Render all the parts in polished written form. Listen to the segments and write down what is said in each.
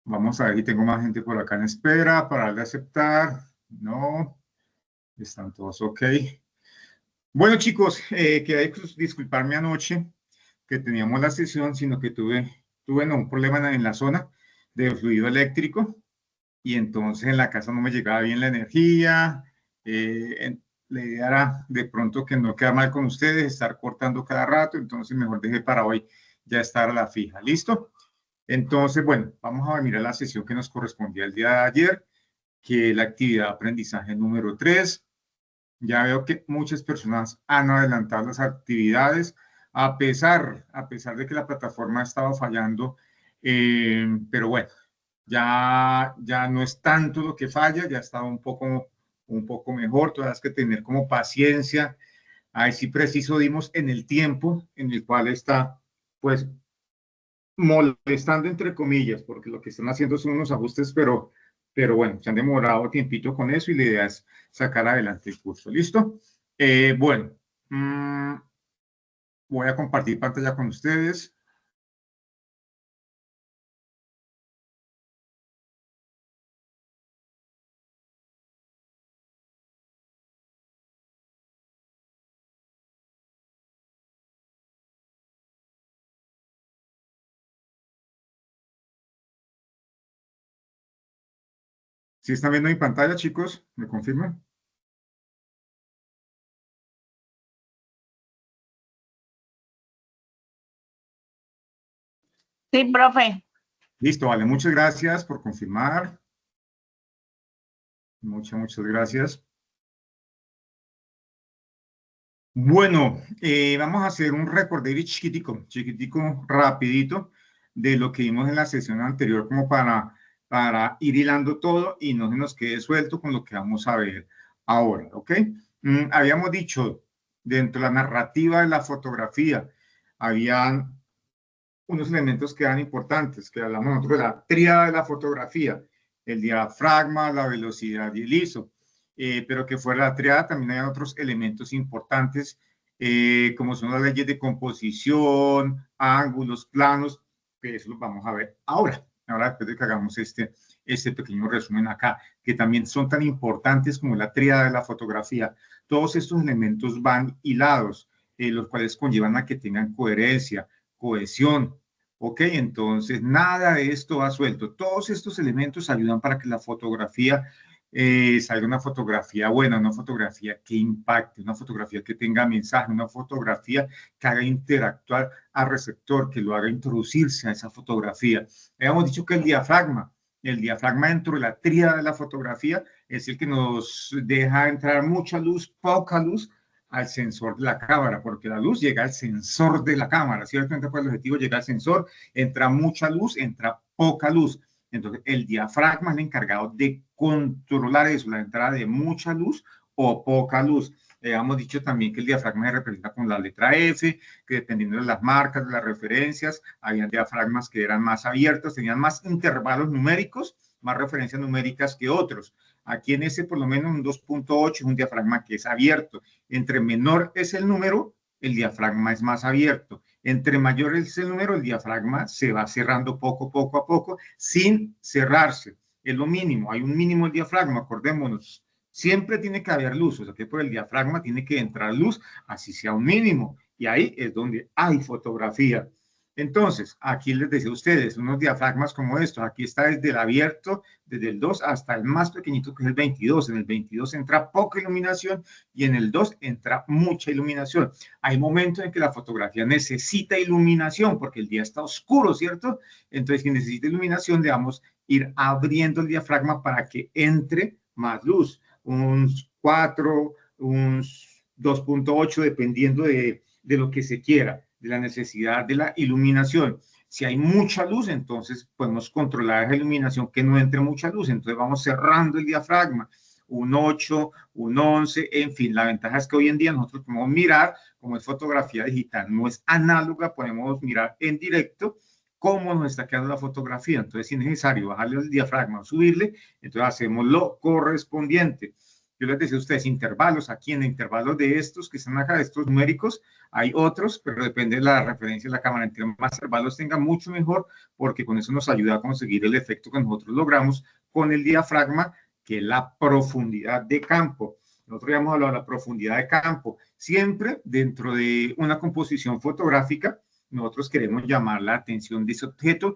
Vamos a ver si tengo más gente por acá en espera para darle a aceptar. No, están todos ok. Bueno, chicos, quería disculparme anoche que teníamos la sesión, sino que tuve no, un problema en la zona de fluido eléctrico y entonces en la casa no me llegaba bien la energía. La idea era de pronto que no quedar mal con ustedes, estar cortando cada rato, entonces mejor dejé para hoy ya estar a la fija. ¿Listo? Entonces, bueno, vamos a mirar la sesión que nos correspondía el día de ayer, que es la actividad de aprendizaje número 3. Ya veo que muchas personas han adelantado las actividades, a pesar de que la plataforma ha estado fallando, pero bueno, ya no es tanto lo que falla, ya está un poco mejor, todavía que tener como paciencia. Ahí sí preciso dimos en el tiempo en el cual está, pues, molestando entre comillas, porque lo que están haciendo son unos ajustes, pero bueno, se han demorado tiempito con eso y la idea es sacar adelante el curso. ¿Listo? Bueno, voy a compartir pantalla con ustedes. ¿Sí están viendo mi pantalla, chicos? ¿Me confirman? Sí, profe. Listo, vale. Muchas gracias por confirmar. Muchas gracias. Bueno, vamos a hacer un recordatorio chiquitico, rapidito, de lo que vimos en la sesión anterior, como para ir hilando todo y no se nos quede suelto con lo que vamos a ver ahora, ¿ok? Habíamos dicho, dentro de la narrativa de la fotografía, habían unos elementos que eran importantes, que hablamos nosotros de la tríada de la fotografía, el diafragma, la velocidad y el ISO. Pero que fuera la tríada también hay otros elementos importantes, como son las leyes de composición, ángulos, planos, que eso lo vamos a ver ahora después de que hagamos este pequeño resumen acá, que también son tan importantes como la tríada de la fotografía. Todos estos elementos van hilados, los cuales conllevan a que tengan coherencia, cohesión. Ok, entonces nada de esto va suelto. Todos estos elementos ayudan para que la fotografía salga una fotografía buena, una fotografía que impacte, una fotografía que tenga mensaje, una fotografía que haga interactuar al receptor, que lo haga introducirse a esa fotografía. Habíamos dicho que el diafragma dentro de la tríada de la fotografía es el que nos deja entrar mucha luz, poca luz, al sensor de la cámara, porque la luz llega al sensor de la cámara, ¿cierto? Entonces, pues, el objetivo llega al sensor, entra mucha luz, entra poca luz. Entonces, el diafragma es el encargado de controlar eso, la entrada de mucha luz o poca luz. Hemos dicho también que el diafragma se representa con la letra F, que dependiendo de las marcas, de las referencias, habían diafragmas que eran más abiertos, tenían más intervalos numéricos, más referencias numéricas que otros. Aquí en ese, por lo menos un 2.8 es un diafragma que es abierto. Entre menor es el número, el diafragma es más abierto. Entre mayor es el número, el diafragma se va cerrando poco a poco, sin cerrarse. Es lo mínimo, hay un mínimo del diafragma, acordémonos. Siempre tiene que haber luz, o sea que por el diafragma tiene que entrar luz, así sea un mínimo. Y ahí es donde hay fotografía. Entonces, aquí les decía a ustedes, unos diafragmas como estos, aquí está desde el abierto, desde el 2 hasta el más pequeñito que es el 22. En el 22 entra poca iluminación y en el 2 entra mucha iluminación. Hay momentos en que la fotografía necesita iluminación porque el día está oscuro, ¿cierto? Entonces, si necesita iluminación, debemos ir abriendo el diafragma para que entre más luz, un 4, un 2.8, dependiendo de lo que se quiera, de la necesidad de la iluminación. Si hay mucha luz, entonces podemos controlar esa iluminación, que no entre mucha luz, entonces vamos cerrando el diafragma, un 8, un 11, en fin, la ventaja es que hoy en día nosotros podemos mirar, como es fotografía digital, no es análoga, podemos mirar en directo cómo nos está quedando la fotografía. Entonces, si es necesario bajarle el diafragma o subirle, entonces hacemos lo correspondiente. Yo les decía a ustedes intervalos, aquí en intervalos de estos que están acá, de estos numéricos, hay otros, pero depende de la referencia de la cámara. Entre más intervalos tenga, mucho mejor, porque con eso nos ayuda a conseguir el efecto que nosotros logramos con el diafragma, que es la profundidad de campo. Nosotros ya hemos hablado de la profundidad de campo. Siempre dentro de una composición fotográfica, nosotros queremos llamar la atención de ese objeto,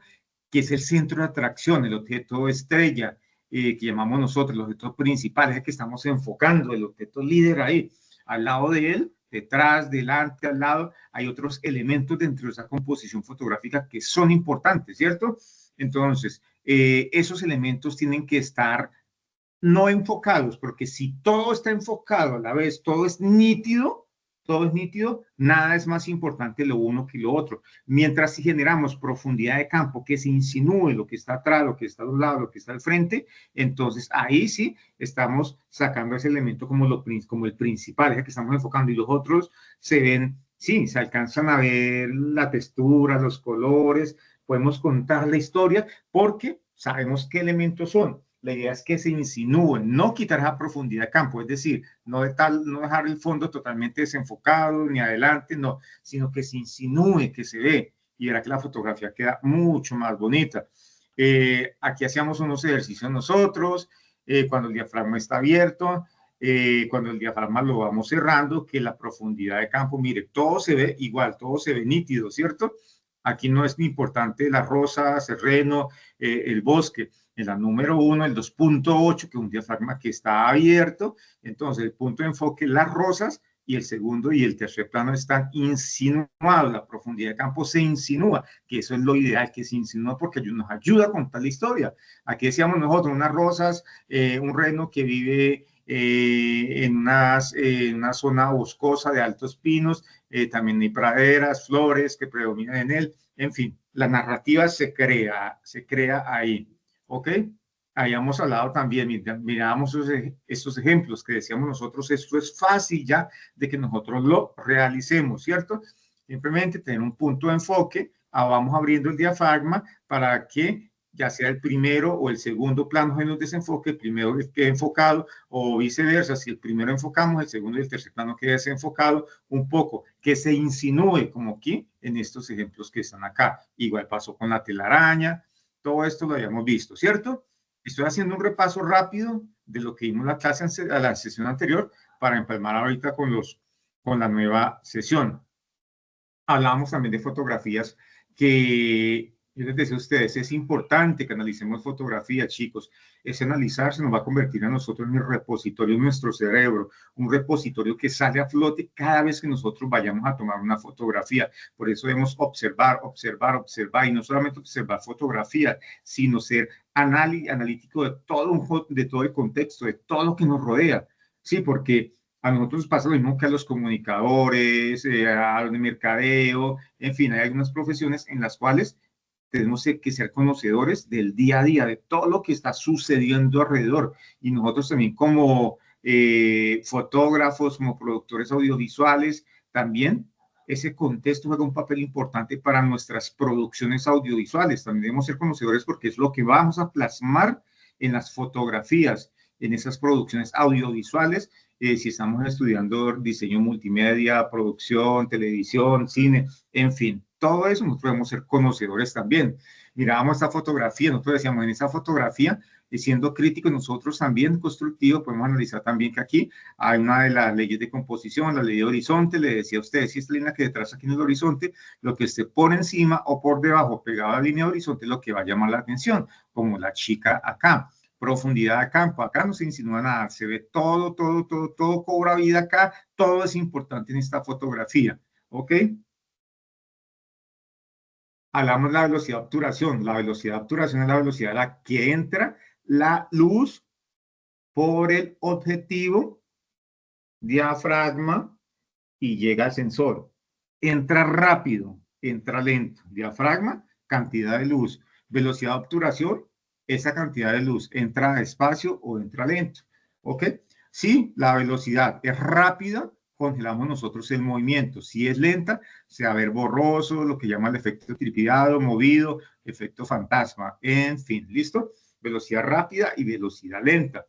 que es el centro de atracción, el objeto estrella, que llamamos nosotros, el objeto principal, es el que estamos enfocando, el objeto líder ahí. Al lado de él, detrás, delante, al lado, hay otros elementos dentro de esa composición fotográfica que son importantes, ¿cierto? Entonces, esos elementos tienen que estar no enfocados, porque si todo está enfocado a la vez, todo es nítido, nada es más importante lo uno que lo otro. Mientras si generamos profundidad de campo, que se insinúe lo que está atrás, lo que está a un lado, lo que está al frente, entonces ahí sí estamos sacando ese elemento como el principal, es el que estamos enfocando, y los otros se ven, sí, se alcanzan a ver la textura, los colores, podemos contar la historia, porque sabemos qué elementos son. La idea es que se insinúen, no quitar esa profundidad de campo, es decir, no dejar el fondo totalmente desenfocado ni adelante, no, sino que se insinúe, que se ve, y verá que la fotografía queda mucho más bonita. Aquí hacíamos unos ejercicios nosotros, cuando el diafragma está abierto, cuando el diafragma lo vamos cerrando, que la profundidad de campo, mire, todo se ve igual, todo se ve nítido, ¿cierto? Aquí no es importante la rosa, sereno, el bosque. En la número 1, el 2.8, que es un diafragma que está abierto. Entonces, el punto de enfoque, las rosas, y el segundo y el tercer plano están insinuados. La profundidad de campo se insinúa, que eso es lo ideal, que se insinúa porque nos ayuda a contar la historia. Aquí decíamos nosotros, unas rosas, un reno que vive en una zona boscosa de altos pinos, también hay praderas, flores que predominan en él, en fin, la narrativa se crea ahí, ¿ok? Habíamos hablado también, mirábamos esos ejemplos que decíamos nosotros, esto es fácil ya de que nosotros lo realicemos, ¿cierto? Simplemente tener un punto de enfoque, vamos abriendo el diafragma para que ya sea el primero o el segundo plano en los desenfoque, el primero quede enfocado o viceversa, si el primero enfocamos, el segundo y el tercer plano queda desenfocado un poco, que se insinúe como aquí en estos ejemplos que están acá. Igual pasó con la telaraña, todo esto lo habíamos visto, ¿cierto? Estoy haciendo un repaso rápido de lo que vimos a la sesión anterior para empalmar ahorita con la nueva sesión. Hablamos también de fotografías que, yo les decía a ustedes, es importante que analicemos fotografías, chicos. Ese analizar se nos va a convertir a nosotros en el repositorio de nuestro cerebro, un repositorio que sale a flote cada vez que nosotros vayamos a tomar una fotografía. Por eso debemos observar, observar, observar, y no solamente observar fotografías, sino ser analítico de todo el contexto, de todo lo que nos rodea. Sí, porque a nosotros pasa lo mismo que a los comunicadores, a los de mercadeo, en fin, hay algunas profesiones en las cuales tenemos que ser conocedores del día a día, de todo lo que está sucediendo alrededor. Y nosotros también como fotógrafos, como productores audiovisuales, también ese contexto juega un papel importante para nuestras producciones audiovisuales. También debemos ser conocedores porque es lo que vamos a plasmar en las fotografías, en esas producciones audiovisuales, si estamos estudiando diseño multimedia, producción, televisión, cine, en fin, todo eso nosotros debemos ser conocedores también. Mirábamos esta fotografía, nosotros decíamos en esa fotografía, y siendo críticos nosotros también constructivos, podemos analizar también que aquí hay una de las leyes de composición, la ley de horizonte, le decía a ustedes, si esta línea que detrás aquí en el horizonte, lo que esté por encima o por debajo pegado a la línea de horizonte es lo que va a llamar la atención, como la chica acá. Profundidad de campo, acá no se insinúa nada, se ve todo cobra vida acá, todo es importante en esta fotografía, ¿ok? Hablamos de la velocidad de obturación. La velocidad de obturación es la velocidad a la que entra la luz por el objetivo, diafragma, y llega al sensor. Entra rápido, entra lento. Diafragma, cantidad de luz. Velocidad de obturación, esa cantidad de luz. Entra despacio o entra lento. ¿Ok? Si la velocidad es rápida, congelamos nosotros el movimiento. Si es lenta, se va a ver borroso, lo que llama el efecto tripidado, movido, efecto fantasma. En fin, ¿listo? Velocidad rápida y velocidad lenta.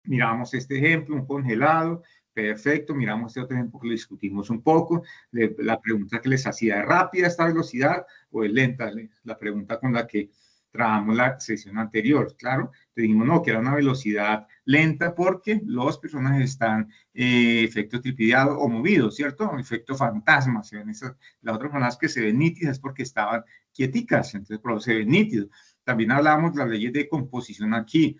Miramos este ejemplo, un congelado, perfecto. Miramos este otro ejemplo que lo discutimos un poco. La pregunta que les hacía, ¿es rápida esta velocidad o es lenta? La pregunta con la que trabajamos la sesión anterior, claro. Te dijimos, no, que era una velocidad lenta porque los personajes están efecto tripidiado o movidos, ¿cierto? Efecto fantasma. Se ven esas, las otras personas que se ven nítidas es porque estaban quieticas, entonces por eso se ven nítidos. También hablábamos de las leyes de composición aquí.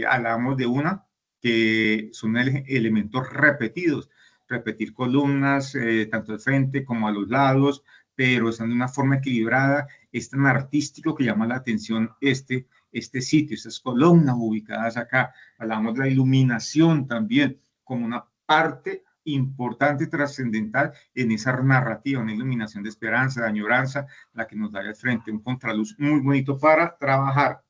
Hablamos de una que son elementos repetidos, repetir columnas, tanto al frente como a los lados, pero están de una forma equilibrada. Es tan artístico que llama la atención este sitio, estas columnas ubicadas acá. Hablamos de la iluminación también como una parte importante, trascendental en esa narrativa, una iluminación de esperanza, de añoranza, la que nos da al frente, un contraluz muy bonito para trabajar.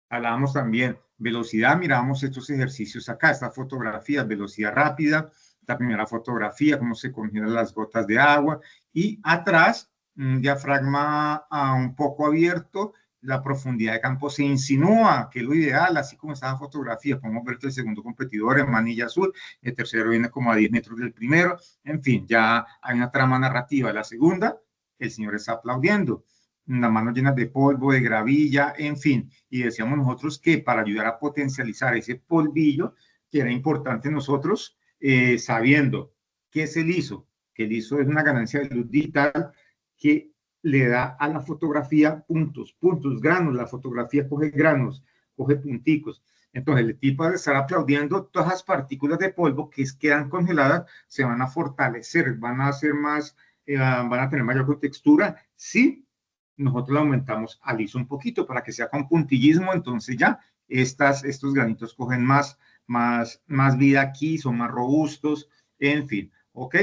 Hablábamos también velocidad, mirábamos estos ejercicios acá, esta fotografía, velocidad rápida, la primera fotografía, cómo se congelan las gotas de agua, y atrás, un diafragma un poco abierto, la profundidad de campo se insinúa, que es lo ideal, así como está la fotografía. Podemos ver que el segundo competidor en manilla azul, el tercero viene como a 10 metros del primero, en fin, ya hay una trama narrativa. La segunda, el señor está aplaudiendo, las manos llenas de polvo, de gravilla, en fin. Y decíamos nosotros que para ayudar a potencializar ese polvillo, que era importante nosotros, sabiendo qué es el ISO, que el ISO es una ganancia de luz digital que le da a la fotografía puntos, puntos, granos. La fotografía coge granos, coge punticos. Entonces, el tipo de estar aplaudiendo, todas las partículas de polvo que quedan congeladas se van a fortalecer, van a ser más, van a tener mayor contextura. Sí, nosotros lo aumentamos al ISO un poquito para que sea con puntillismo, entonces ya estos granitos cogen más vida aquí, son más robustos, en fin, ¿ok?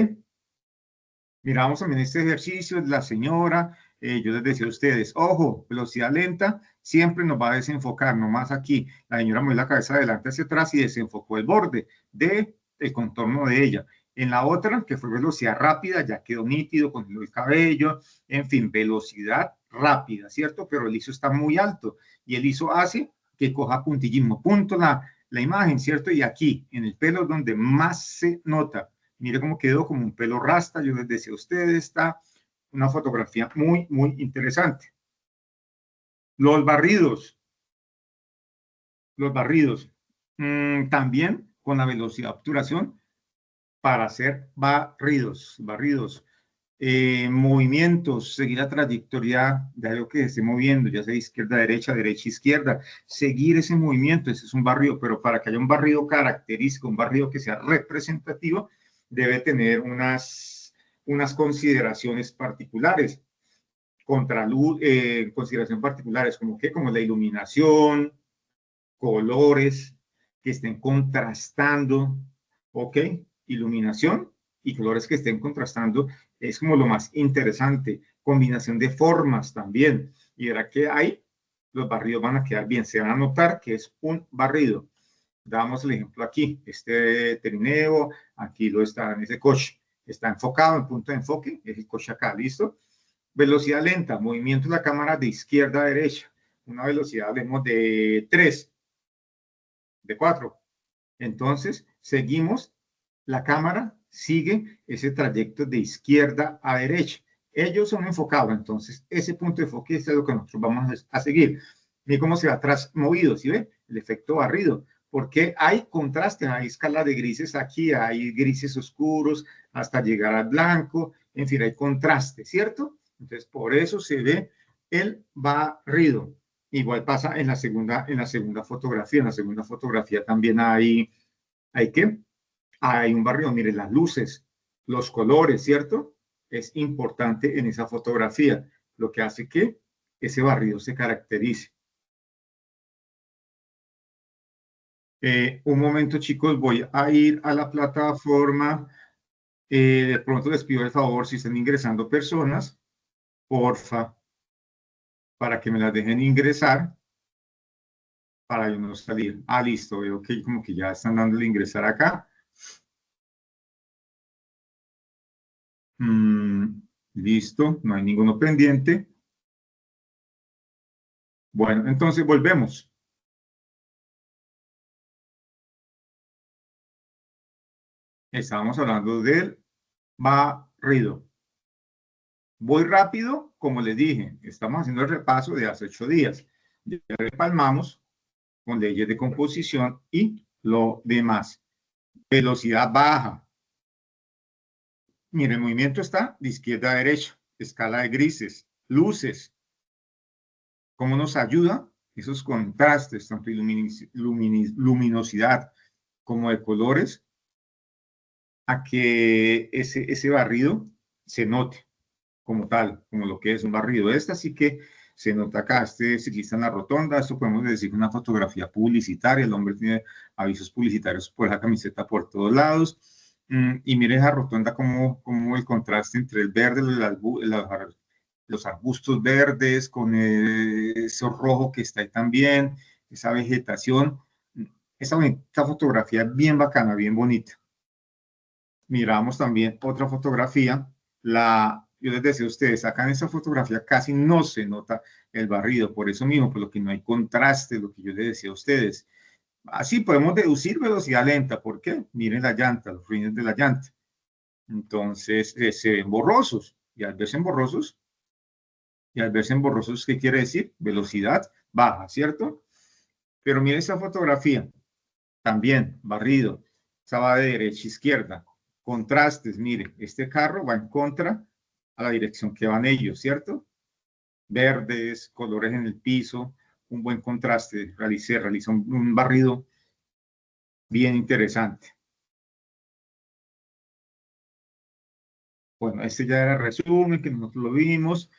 Miramos también este ejercicio, la señora, yo les decía a ustedes, ojo, velocidad lenta siempre nos va a desenfocar, nomás aquí, la señora movió la cabeza adelante hacia atrás y desenfocó el borde del contorno de ella. En la otra, que fue velocidad rápida, ya quedó nítido, con el cabello, en fin, velocidad rápida, ¿cierto? Pero el ISO está muy alto y el ISO hace que coja puntillismo, punto la imagen, ¿cierto? Y aquí, en el pelo, donde más se nota. Mire cómo quedó, como un pelo rasta. Yo les decía a ustedes, está una fotografía muy, muy interesante. Los barridos, los barridos, también con la velocidad de obturación para hacer barridos. Movimientos, seguir la trayectoria de algo que esté moviendo, ya sea izquierda, derecha, derecha, izquierda, seguir ese movimiento, ese es un barrido, pero para que haya un barrido característico, un barrido que sea representativo, debe tener unas consideraciones particulares, contraluz, consideraciones particulares, como que, como la iluminación, colores que estén contrastando, ¿ok? Iluminación y colores que estén contrastando es como lo más interesante. Combinación de formas también. Y verá que ahí los barridos van a quedar bien. Se van a notar que es un barrido. Damos el ejemplo aquí. Este trineo, aquí lo está en ese coche. Está enfocado en punto de enfoque. Es el coche acá, ¿listo? Velocidad lenta. Movimiento de la cámara de izquierda a derecha. Una velocidad, hablemos de 3, de 4. Entonces, seguimos, la cámara sigue ese trayecto de izquierda a derecha. Ellos son enfocados, entonces ese punto de enfoque es lo que nosotros vamos a seguir. Miren cómo se va atrás movido, ¿sí ve? El efecto barrido, porque hay contraste, hay escala de grises aquí, hay grises oscuros hasta llegar al blanco, en fin, hay contraste, ¿cierto? Entonces, por eso se ve el barrido. Igual pasa en la segunda fotografía. En la segunda fotografía también hay que, hay un barrio, mire las luces, los colores, ¿cierto? Es importante en esa fotografía, lo que hace que ese barrido se caracterice. Un momento, chicos, voy a ir a la plataforma. De pronto les pido el favor, si están ingresando personas, porfa, para que me las dejen ingresar, para yo no salir. Ah, listo, veo que como que ya están dándole ingresar acá. Listo, no hay ninguno pendiente. Bueno, entonces volvemos. Estábamos hablando del barrido. Voy rápido, como les dije, estamos haciendo el repaso de hace 8 días. Ya repalmamos con leyes de composición y lo demás. Velocidad baja. Mire, el movimiento está de izquierda a derecha. Escala de grises, luces. ¿Cómo nos ayuda? Esos contrastes, tanto de luminosidad como de colores, a que ese barrido se note como tal, como lo que es un barrido. Así que se nota acá, este ciclista en la rotonda, esto podemos decir una fotografía publicitaria, el hombre tiene avisos publicitarios por la camiseta por todos lados, y mire esa rotonda como el contraste entre el verde, los arbustos verdes, con ese rojo que está ahí también, esa vegetación, esa fotografía es bien bacana, bien bonita. Miramos también otra fotografía, yo les decía a ustedes, acá en esta fotografía casi no se nota el barrido, por eso mismo, por lo que no hay contraste, lo que yo les decía a ustedes. Así podemos deducir velocidad lenta, ¿por qué? Miren la llanta, los rines de la llanta. Entonces, se ven borrosos, y al verse en borrosos, ¿qué quiere decir? Velocidad baja, ¿cierto? Pero miren esta fotografía, también barrido, esa va de derecha a izquierda. Contrastes, mire, este carro va en contra a la dirección que van ellos, ¿cierto? Verdes, colores en el piso, un buen contraste. Realiza un barrido bien interesante. Bueno, este ya era el resumen que nosotros lo vimos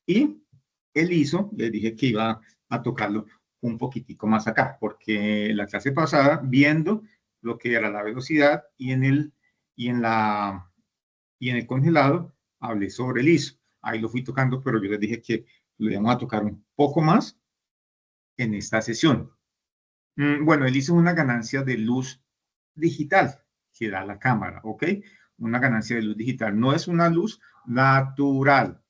y el ISO, les dije que iba a tocarlo un poquitico más acá, porque la clase pasada, viendo lo que era la velocidad y en el congelado, hablé sobre el ISO. Ahí lo fui tocando, pero yo les dije que lo íbamos a tocar un poco más en esta sesión. Bueno, él hizo una ganancia de luz digital que da la cámara, ¿ok? Una ganancia de luz digital. No es una luz natural.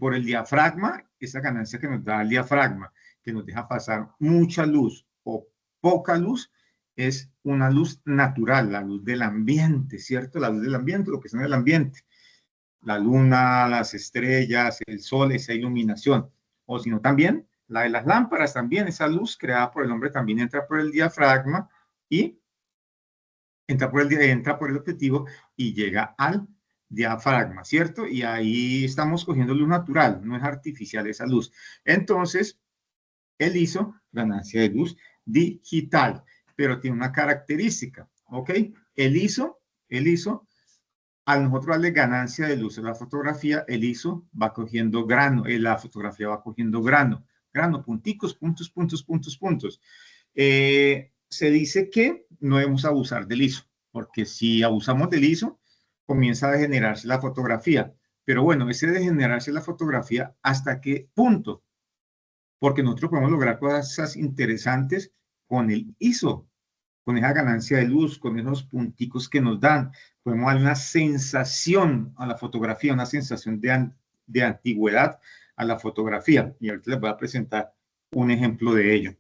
Por el diafragma, esa ganancia que nos da el diafragma, que nos deja pasar mucha luz o poca luz, es una luz natural, la luz del ambiente, ¿cierto? La luz del ambiente, lo que es en el ambiente. La luna, las estrellas, el sol, esa iluminación. O si no, también la de las lámparas, también esa luz creada por el hombre también entra por el diafragma y entra por el objetivo y llega al diafragma, ¿cierto? Y ahí estamos cogiendo luz natural, no es artificial esa luz. Entonces, él hizo ganancia de luz digital, pero tiene una característica, ¿ok? Él hizo al nosotros darle ganancia de luz a la fotografía, el ISO va cogiendo grano, la fotografía va cogiendo grano, punticos, puntos, puntos, puntos, puntos. Se dice que no debemos abusar del ISO, porque si abusamos del ISO, comienza a degenerarse la fotografía. Pero bueno, ese degenerarse la fotografía, ¿hasta qué punto? Porque nosotros podemos lograr cosas interesantes con el ISO, con esa ganancia de luz, con esos punticos que nos dan. Podemos dar una sensación a la fotografía, una sensación de antigüedad a la fotografía. Y ahorita les voy a presentar un ejemplo de ello.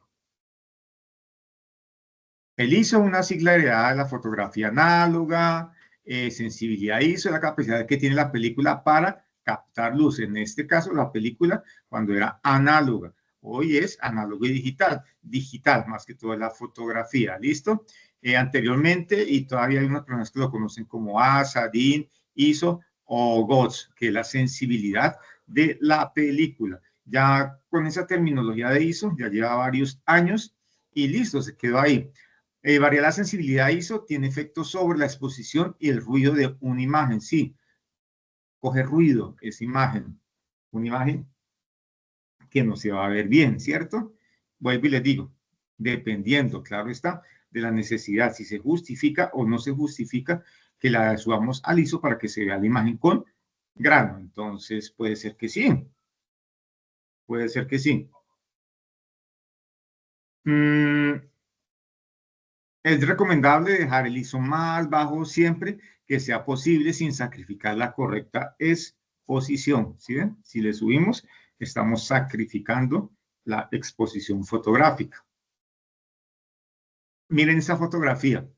El ISO es una sigla heredada de la fotografía análoga, sensibilidad ISO, la capacidad que tiene la película para captar luz. En este caso, la película cuando era análoga. Hoy es análogo y digital más que todo la fotografía, ¿listo? Anteriormente, y todavía hay unas personas que lo conocen como ASA, DIN, ISO o GOTS, que es la sensibilidad de la película. Ya con esa terminología de ISO, ya lleva varios años y listo, se quedó ahí. Variar la sensibilidad ISO tiene efectos sobre la exposición y el ruido de una imagen. Sí, coge ruido esa imagen, una imagen que no se va a ver bien, ¿cierto? Vuelvo y les digo, dependiendo, claro está, de la necesidad, si se justifica o no se justifica que la subamos al ISO para que se vea la imagen con grano. Entonces, puede ser que sí, puede ser que sí. Es recomendable dejar el ISO más bajo siempre que sea posible sin sacrificar la correcta exposición. ¿Sí ven? Si le subimos, estamos sacrificando la exposición fotográfica. Miren esa fotografía.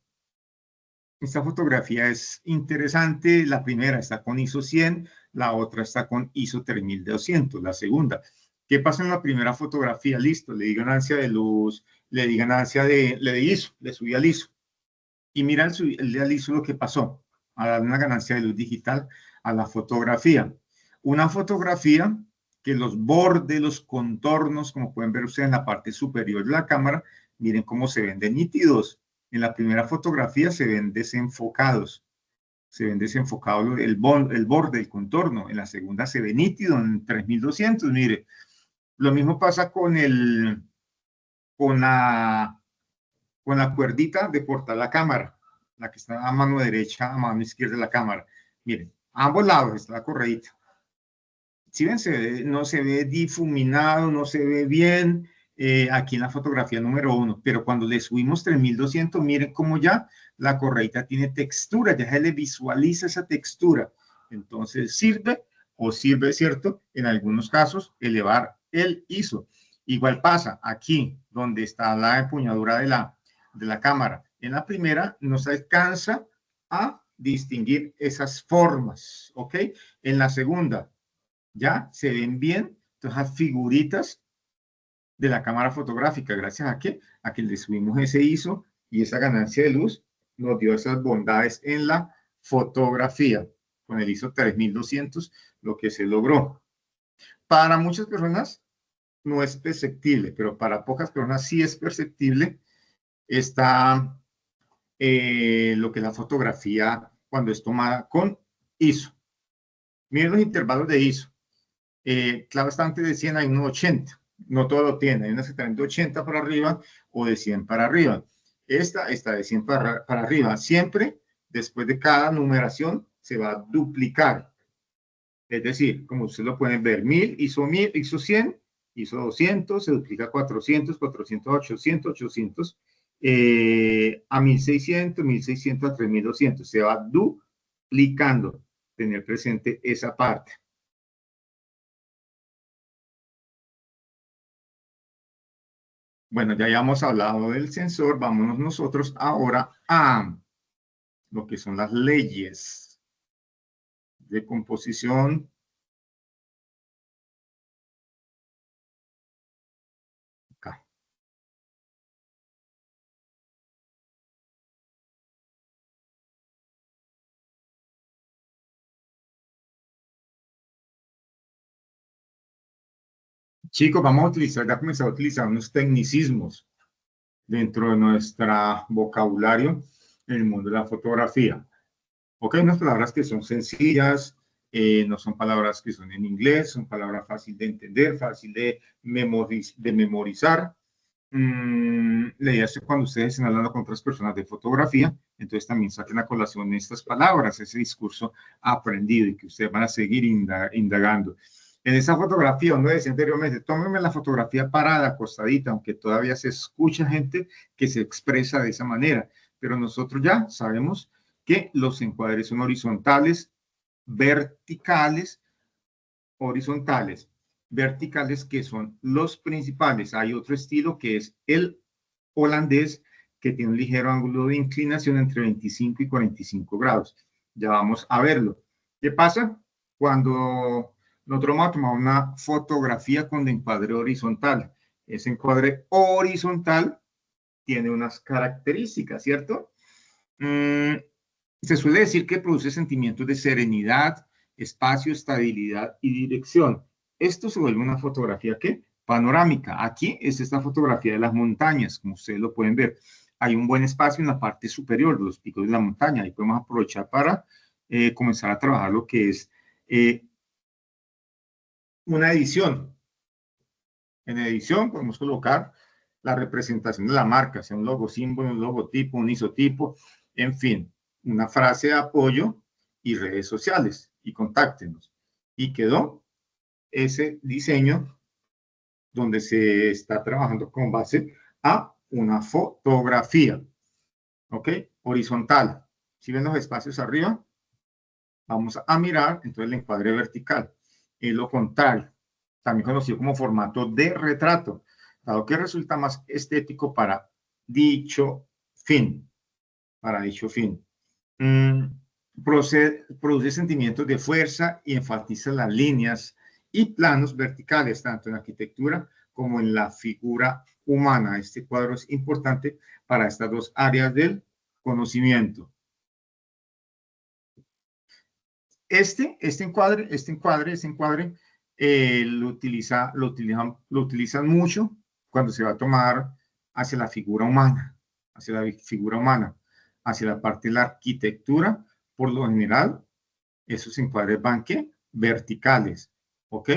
Esta fotografía es interesante. La primera está con ISO 100, la otra está con ISO 3200, la segunda. ¿Qué pasa en la primera fotografía? Listo, le di ganancia de luz, le di ganancia le di ISO, le subí al ISO. Y mira el ISO lo que pasó, a dar una ganancia de luz digital a la fotografía. Una fotografía que los bordes, los contornos, como pueden ver ustedes en la parte superior de la cámara, miren cómo se ven de nítidos. En la primera fotografía se ven desenfocados. Se ven desenfocados el borde, el contorno. En la segunda se ve nítido en 3200. Mire, lo mismo pasa con la, con la cuerdita de portar la cámara, la que está a mano derecha, a mano izquierda de la cámara. Miren, a ambos lados está la correita. Si ven, no se ve difuminado, no se ve bien aquí en la fotografía número 1, pero cuando le subimos 3200, miren cómo ya la correita tiene textura, ya se le visualiza esa textura. Entonces sirve o sirve, ¿cierto? En algunos casos, elevar el ISO. Igual pasa aquí, donde está la empuñadura de la cámara. En la primera no se alcanza a distinguir esas formas, ¿ok? En la segunda, ya se ven bien todas las figuritas de la cámara fotográfica, gracias a que le subimos ese ISO y esa ganancia de luz nos dio esas bondades en la fotografía. Con el ISO 3200, lo que se logró. Para muchas personas no es perceptible, pero para pocas personas sí es perceptible está lo que es la fotografía cuando es tomada con ISO. Miren los intervalos de ISO. Claro, está antes de 100 hay unos 80. No todo lo tiene. Hay unas que están de 80 para arriba o de 100 para arriba. Esta está de 100 para arriba. Siempre, después de cada numeración, se va a duplicar. Es decir, como ustedes lo pueden ver, 1000 hizo 100, hizo 200, se duplica 400, 400, 800, 800, a 1600, 1600 a 3200. Se va duplicando. Tener presente esa parte. Bueno, ya habíamos hablado del sensor, vámonos nosotros ahora a lo que son las leyes de composición. Acá. Chicos, vamos a utilizar, ya comenzar a utilizar unos tecnicismos dentro de nuestro vocabulario en el mundo de la fotografía. Ok, unas palabras que son sencillas, no son palabras que son en inglés, son palabras fáciles de entender, fácil de memorizar. La idea es que cuando ustedes estén hablando con otras personas de fotografía, entonces también saquen a colación estas palabras, ese discurso aprendido y que ustedes van a seguir indagando. En esa fotografía, donde decía anteriormente, tómenme la fotografía parada, acostadita, aunque todavía se escucha gente que se expresa de esa manera, pero nosotros ya sabemos que los encuadres son horizontales, verticales, horizontales, verticales que son los principales. Hay otro estilo que es el holandés, que tiene un ligero ángulo de inclinación entre 25 y 45 grados. Ya vamos a verlo. ¿Qué pasa? Cuando nosotros vamos a tomar una fotografía con encuadre horizontal. Ese encuadre horizontal tiene unas características, ¿cierto? Se suele decir que produce sentimientos de serenidad, espacio, estabilidad y dirección. Esto se vuelve una fotografía ¿qué? Panorámica. Aquí es esta fotografía de las montañas, como ustedes lo pueden ver. Hay un buen espacio en la parte superior de los picos de la montaña. Ahí podemos aprovechar para comenzar a trabajar lo que es una edición. En edición podemos colocar la representación de la marca, sea un logo símbolo, un logotipo, un isotipo, en fin, una frase de apoyo y redes sociales y contáctenos. Y quedó ese diseño donde se está trabajando con base a una fotografía, ¿ok? Horizontal. Si ven los espacios arriba, vamos a mirar entonces el encuadre vertical. Es lo contrario, también conocido como formato de retrato, dado que resulta más estético para dicho fin. Para dicho fin. mm, produce sentimientos de fuerza y enfatiza las líneas y planos verticales, tanto en arquitectura como en la figura humana. Este cuadro es importante para estas dos áreas del conocimiento. Este encuadre lo utilizan mucho cuando se va a tomar hacia la figura humana, hacia la parte de la arquitectura. Por lo general, esos encuadres van ¿qué? Verticales, ¿ok?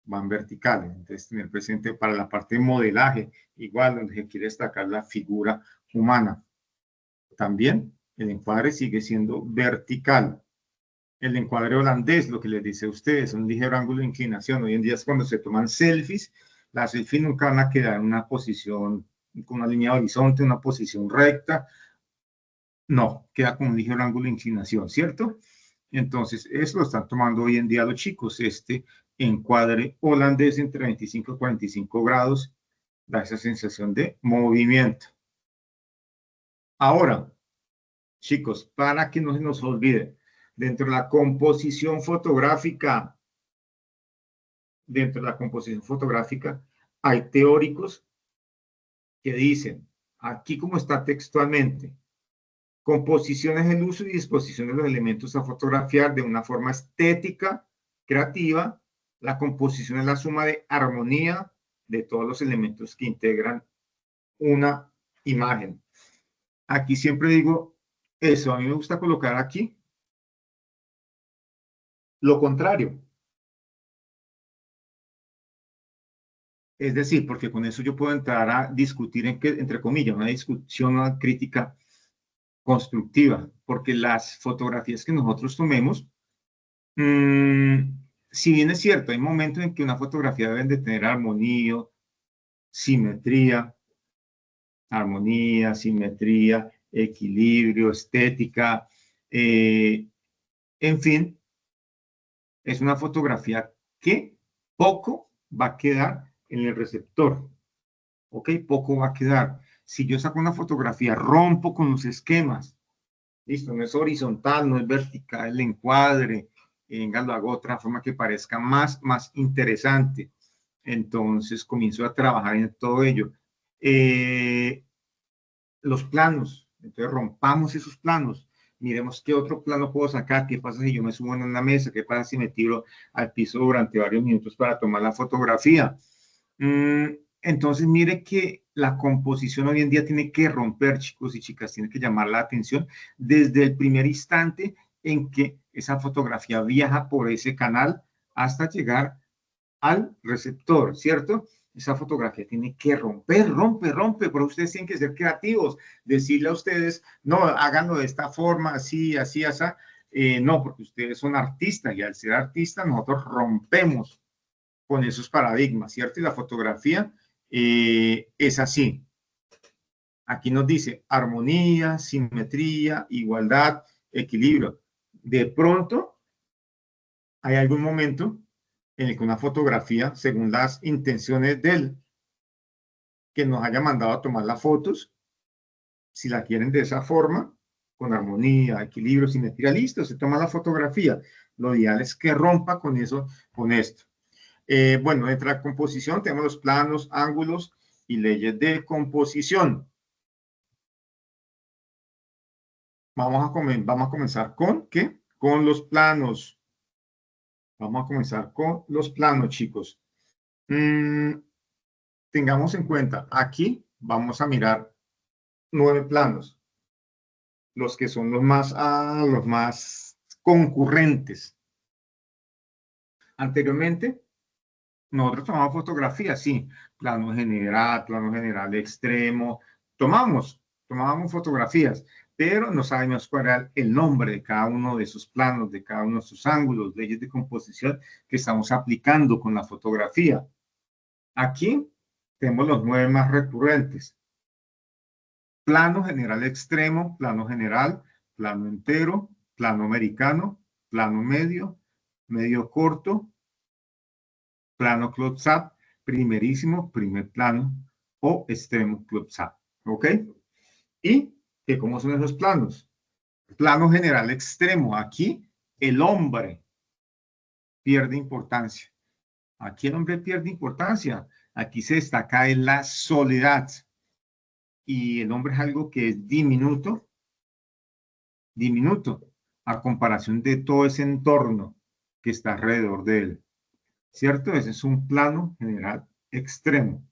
Van verticales. Entonces, tener presente para la parte de modelaje, igual donde se quiere destacar la figura humana. También el encuadre sigue siendo vertical. El encuadre holandés, lo que les dice a ustedes, un ligero ángulo de inclinación. Hoy en día es cuando se toman selfies, las selfies nunca van a quedar en una posición con una línea de horizonte, una posición recta. No, queda con un ligero ángulo de inclinación, ¿cierto? Entonces, eso lo están tomando hoy en día los chicos. Este encuadre holandés entre 25 y 45 grados da esa sensación de movimiento. Ahora, chicos, para que no se nos olvide, dentro de la composición fotográfica, hay teóricos que dicen, aquí como está textualmente, composición es el uso y disposición de los elementos a fotografiar de una forma estética, creativa. La composición es la suma de armonía de todos los elementos que integran una imagen. Aquí siempre digo eso, a mí me gusta colocar aquí lo contrario. Es decir, porque con eso yo puedo entrar a discutir, entre comillas, una discusión, una crítica constructiva, porque las fotografías que nosotros tomemos, si bien es cierto, hay momentos en que una fotografía debe de tener simetría, simetría, equilibrio, estética, en fin, es una fotografía que poco va a quedar en el receptor, ¿ok? Poco va a quedar. Si yo saco una fotografía, rompo con los esquemas, listo, no es horizontal, no es vertical el encuadre, venga, lo hago de otra forma que parezca más interesante. Entonces comienzo a trabajar en todo ello. Los planos, entonces rompamos esos planos. Miremos qué otro plano puedo sacar, qué pasa si yo me subo en una mesa, qué pasa si me tiro al piso durante varios minutos para tomar la fotografía. Entonces, mire que la composición hoy en día tiene que romper, chicos y chicas, tiene que llamar la atención desde el primer instante en que esa fotografía viaja por ese canal hasta llegar al receptor, ¿cierto? Esa fotografía tiene que rompe, pero ustedes tienen que ser creativos, decirle a ustedes, no, háganlo de esta forma, así, así, así. No, porque ustedes son artistas y al ser artistas nosotros rompemos con esos paradigmas, ¿cierto? Y la fotografía es así. Aquí nos dice armonía, simetría, igualdad, equilibrio. De pronto, hay algún momento en el que una fotografía, según las intenciones del que nos haya mandado a tomar las fotos, si la quieren de esa forma, con armonía, equilibrio, simetría, listo, se toma la fotografía. Lo ideal es que rompa con eso, con esto. Bueno, dentro de la composición tenemos los planos, ángulos y leyes de composición. Vamos a comenzar con, ¿qué? Con los planos. Vamos a comenzar con los planos, chicos. Tengamos en cuenta, aquí vamos a mirar 9 planos, los que son los más concurrentes. Anteriormente, nosotros tomamos fotografías, sí, plano general extremo, tomábamos fotografías, pero no sabemos cuál era el nombre de cada uno de esos planos, de cada uno de esos ángulos, leyes de composición que estamos aplicando con la fotografía. Aquí tenemos los 9 más recurrentes. Plano general extremo, plano general, plano entero, plano americano, plano medio, medio corto, plano close-up, primerísimo, primer plano o extremo close-up. ¿Ok? ¿Y cómo son esos planos? Plano general extremo. Aquí el hombre pierde importancia. Aquí el hombre pierde importancia. Aquí se destaca en la soledad. Y el hombre es algo que es diminuto, diminuto, a comparación de todo ese entorno que está alrededor de él. ¿Cierto? Ese es un plano general extremo.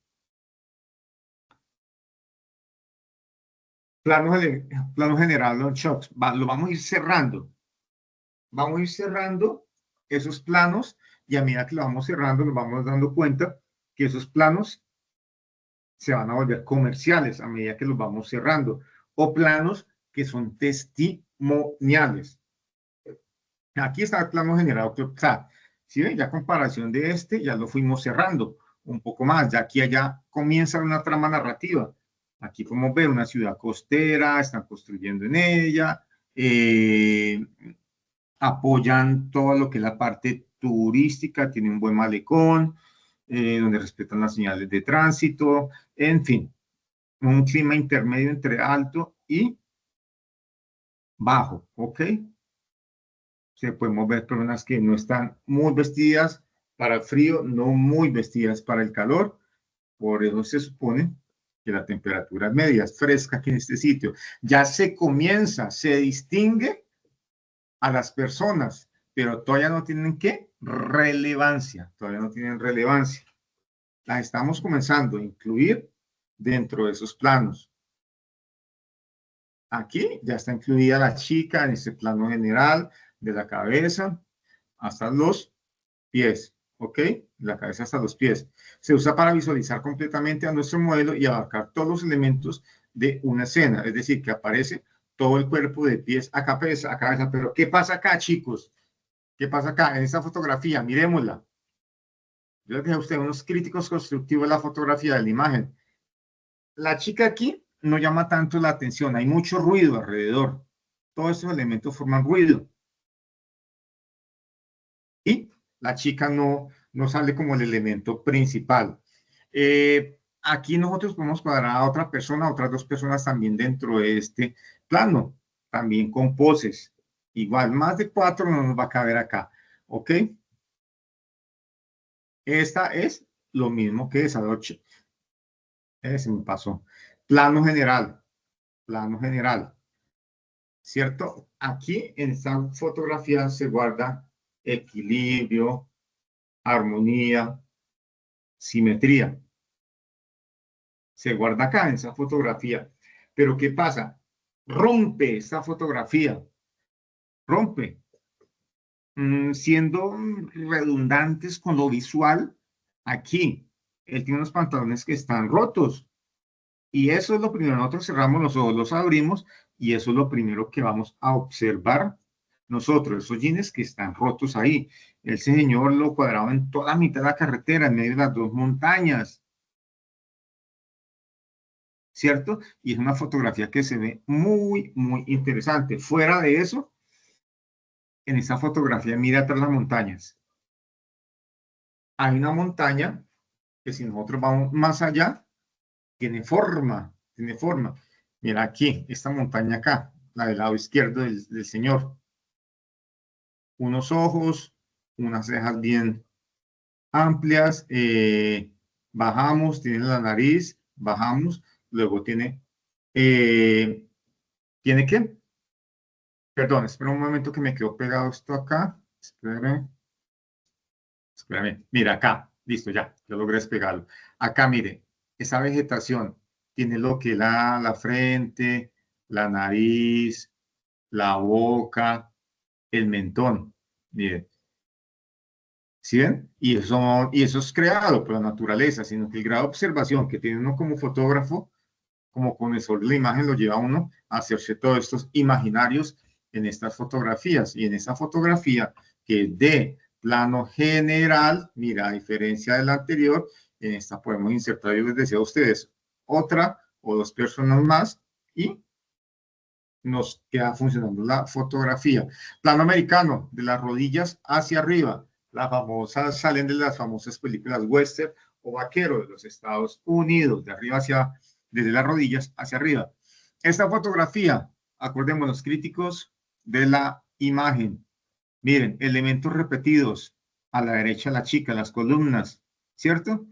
Plano, plano general, los shocks. Lo vamos a ir cerrando. Vamos a ir cerrando esos planos y a medida que lo vamos cerrando nos vamos dando cuenta que esos planos se van a volver comerciales a medida que los vamos cerrando, o planos que son testimoniales. Aquí está el plano generado, o sea, si ven, ya comparación de este, ya lo fuimos cerrando un poco más, ya aquí allá comienza una trama narrativa. Aquí podemos ver una ciudad costera, están construyendo en ella, apoyan todo lo que es la parte turística, tiene un buen malecón, donde respetan las señales de tránsito, en fin, un clima intermedio entre alto y bajo, ¿ok? Se podemos ver personas que no están muy vestidas para el frío, no muy vestidas para el calor, por eso se supone que la temperatura media es fresca aquí en este sitio. Ya se comienza, se distingue a las personas, pero todavía no tienen ¿qué? Relevancia, todavía no tienen relevancia. Las estamos comenzando a incluir dentro de esos planos. Aquí ya está incluida la chica en este plano general de la cabeza hasta los pies, ¿ok? La cabeza hasta los pies. Se usa para visualizar completamente a nuestro modelo y abarcar todos los elementos de una escena, es decir, que aparece todo el cuerpo de pies a cabeza, Pero ¿qué pasa acá, chicos? ¿Qué pasa acá? En esta fotografía, miremosla. Yo les dije a ustedes unos críticos constructivos de la fotografía de la imagen. La chica aquí no llama tanto la atención, hay mucho ruido alrededor. Todos estos elementos forman ruido. Y la chica no sale como el elemento principal. Aquí nosotros podemos cuadrar a otra persona, a otras dos personas también dentro de este plano, también con poses. Igual, más de 4 no nos va a caber acá, ¿ok? Esta es lo mismo que esa noche. Se me pasó. Plano general, ¿cierto? Aquí en esta fotografía se guarda equilibrio, armonía, simetría. Se guarda acá en esa fotografía. Pero ¿qué pasa? Rompe esta fotografía, rompe, siendo redundantes con lo visual. Aquí, él tiene unos pantalones que están rotos. Y eso es lo primero. Nosotros cerramos los ojos, los abrimos, y eso es lo primero que vamos a observar nosotros, esos jeans que están rotos ahí. El señor lo cuadraba en toda la mitad de la carretera, en medio de las dos montañas, ¿cierto? Y es una fotografía que se ve muy, muy interesante. Fuera de eso, en esa fotografía mira atrás las montañas. Hay una montaña que si nosotros vamos más allá, tiene forma, tiene forma. Mira aquí, esta montaña acá, la del lado izquierdo del señor. Unos ojos, unas cejas bien amplias, bajamos, tiene la nariz, bajamos, luego ¿tiene qué? Perdón, espera un momento que me quedó pegado esto acá. Espérame. Mira acá, listo, ya logré despegarlo. Acá, mire, esa vegetación tiene lo que la frente, la nariz, la boca, el mentón. Mire, ¿sí ven? Y eso es creado por la naturaleza, sino que el grado de observación que tiene uno como fotógrafo, como conocedor de la imagen, lo lleva a uno a hacerse todos estos imaginarios en estas fotografías. Y en esa fotografía que es de plano general, mira, a diferencia de la anterior, en esta podemos insertar, yo les decía a ustedes, otra o dos personas más y nos queda funcionando la fotografía. Plano americano, de las rodillas hacia arriba. Las famosas, salen de las famosas películas western o vaquero de los Estados Unidos, de arriba hacia, desde las rodillas hacia arriba. Esta fotografía acordémonos, críticos de la imagen. Miren, elementos repetidos. A la derecha la chica, las columnas, ¿cierto?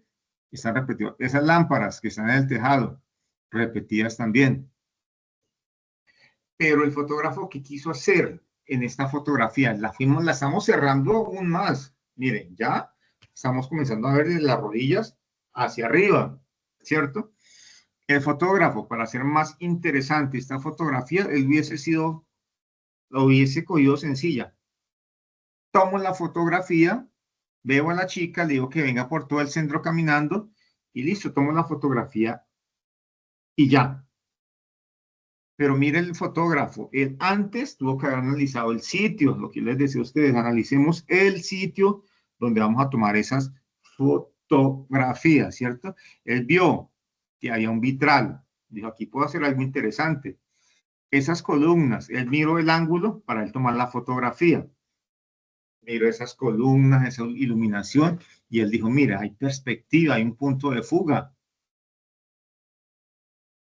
Están repetidas. Esas lámparas que están en el tejado, repetidas también. Pero el fotógrafo, ¿qué quiso hacer en esta fotografía? La estamos cerrando aún más. Miren, ya estamos comenzando a ver desde las rodillas hacia arriba, ¿cierto? El fotógrafo, para hacer más interesante esta fotografía, él lo hubiese cogido sencilla. Tomo la fotografía, veo a la chica, le digo que venga por todo el centro caminando y listo, tomo la fotografía y ya. Pero mire el fotógrafo, él antes tuvo que haber analizado el sitio, lo que les decía a ustedes, analicemos el sitio donde vamos a tomar esas fotografías, ¿cierto? Él vio que había un vitral, dijo, aquí puedo hacer algo interesante. Esas columnas, él miró el ángulo para él tomar la fotografía. Miró esas columnas, esa iluminación, y él dijo, mira, hay perspectiva, hay un punto de fuga,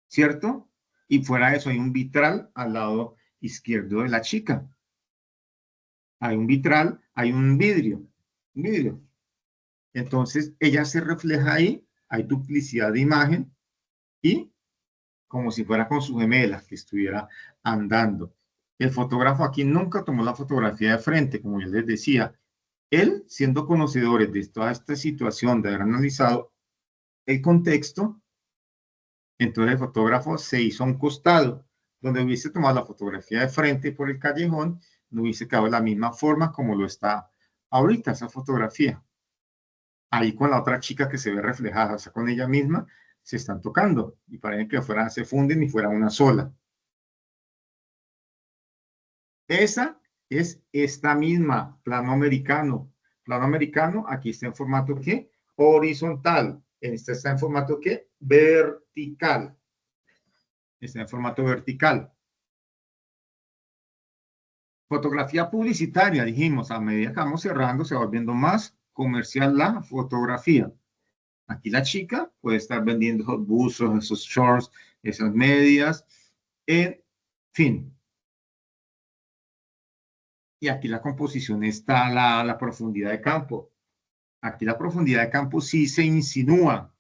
¿cierto? Y fuera de eso hay un vitral al lado izquierdo de la chica. Hay un vitral, hay un vidrio. Entonces, ella se refleja ahí, hay duplicidad de imagen y como si fuera con su gemela que estuviera andando. El fotógrafo aquí nunca tomó la fotografía de frente, como yo les decía. Él, siendo conocedores de toda esta situación, de haber analizado el contexto, entonces el fotógrafo se hizo a un costado, donde hubiese tomado la fotografía de frente por el callejón, no hubiese quedado de la misma forma como lo está ahorita esa fotografía. Ahí con la otra chica que se ve reflejada, o sea, con ella misma, se están tocando y parece que se funden y fuera una sola. Esa es esta misma, plano americano. Plano americano, aquí está en formato ¿qué? Horizontal. Esta está en formato ¿qué? Vertical. Está en formato vertical. Fotografía publicitaria, dijimos, a medida que vamos cerrando, se va volviendo más comercial la fotografía. Aquí la chica puede estar vendiendo esos buzos, esos shorts, esas medias, en fin. Y aquí la composición está la profundidad de campo. Aquí la profundidad de campo sí se insinúa.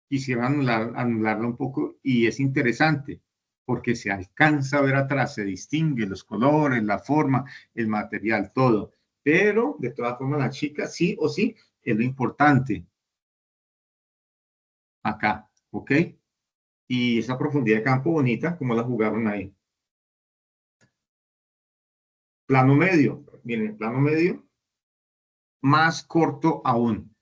Quisiera anularla un poco y es interesante porque se alcanza a ver atrás, se distingue los colores, la forma, el material, todo. Pero de todas formas la chica sí o sí es lo importante. Acá, ¿ok? Y esa profundidad de campo bonita, como la jugaron ahí. Plano medio, miren, el plano medio, más corto aún.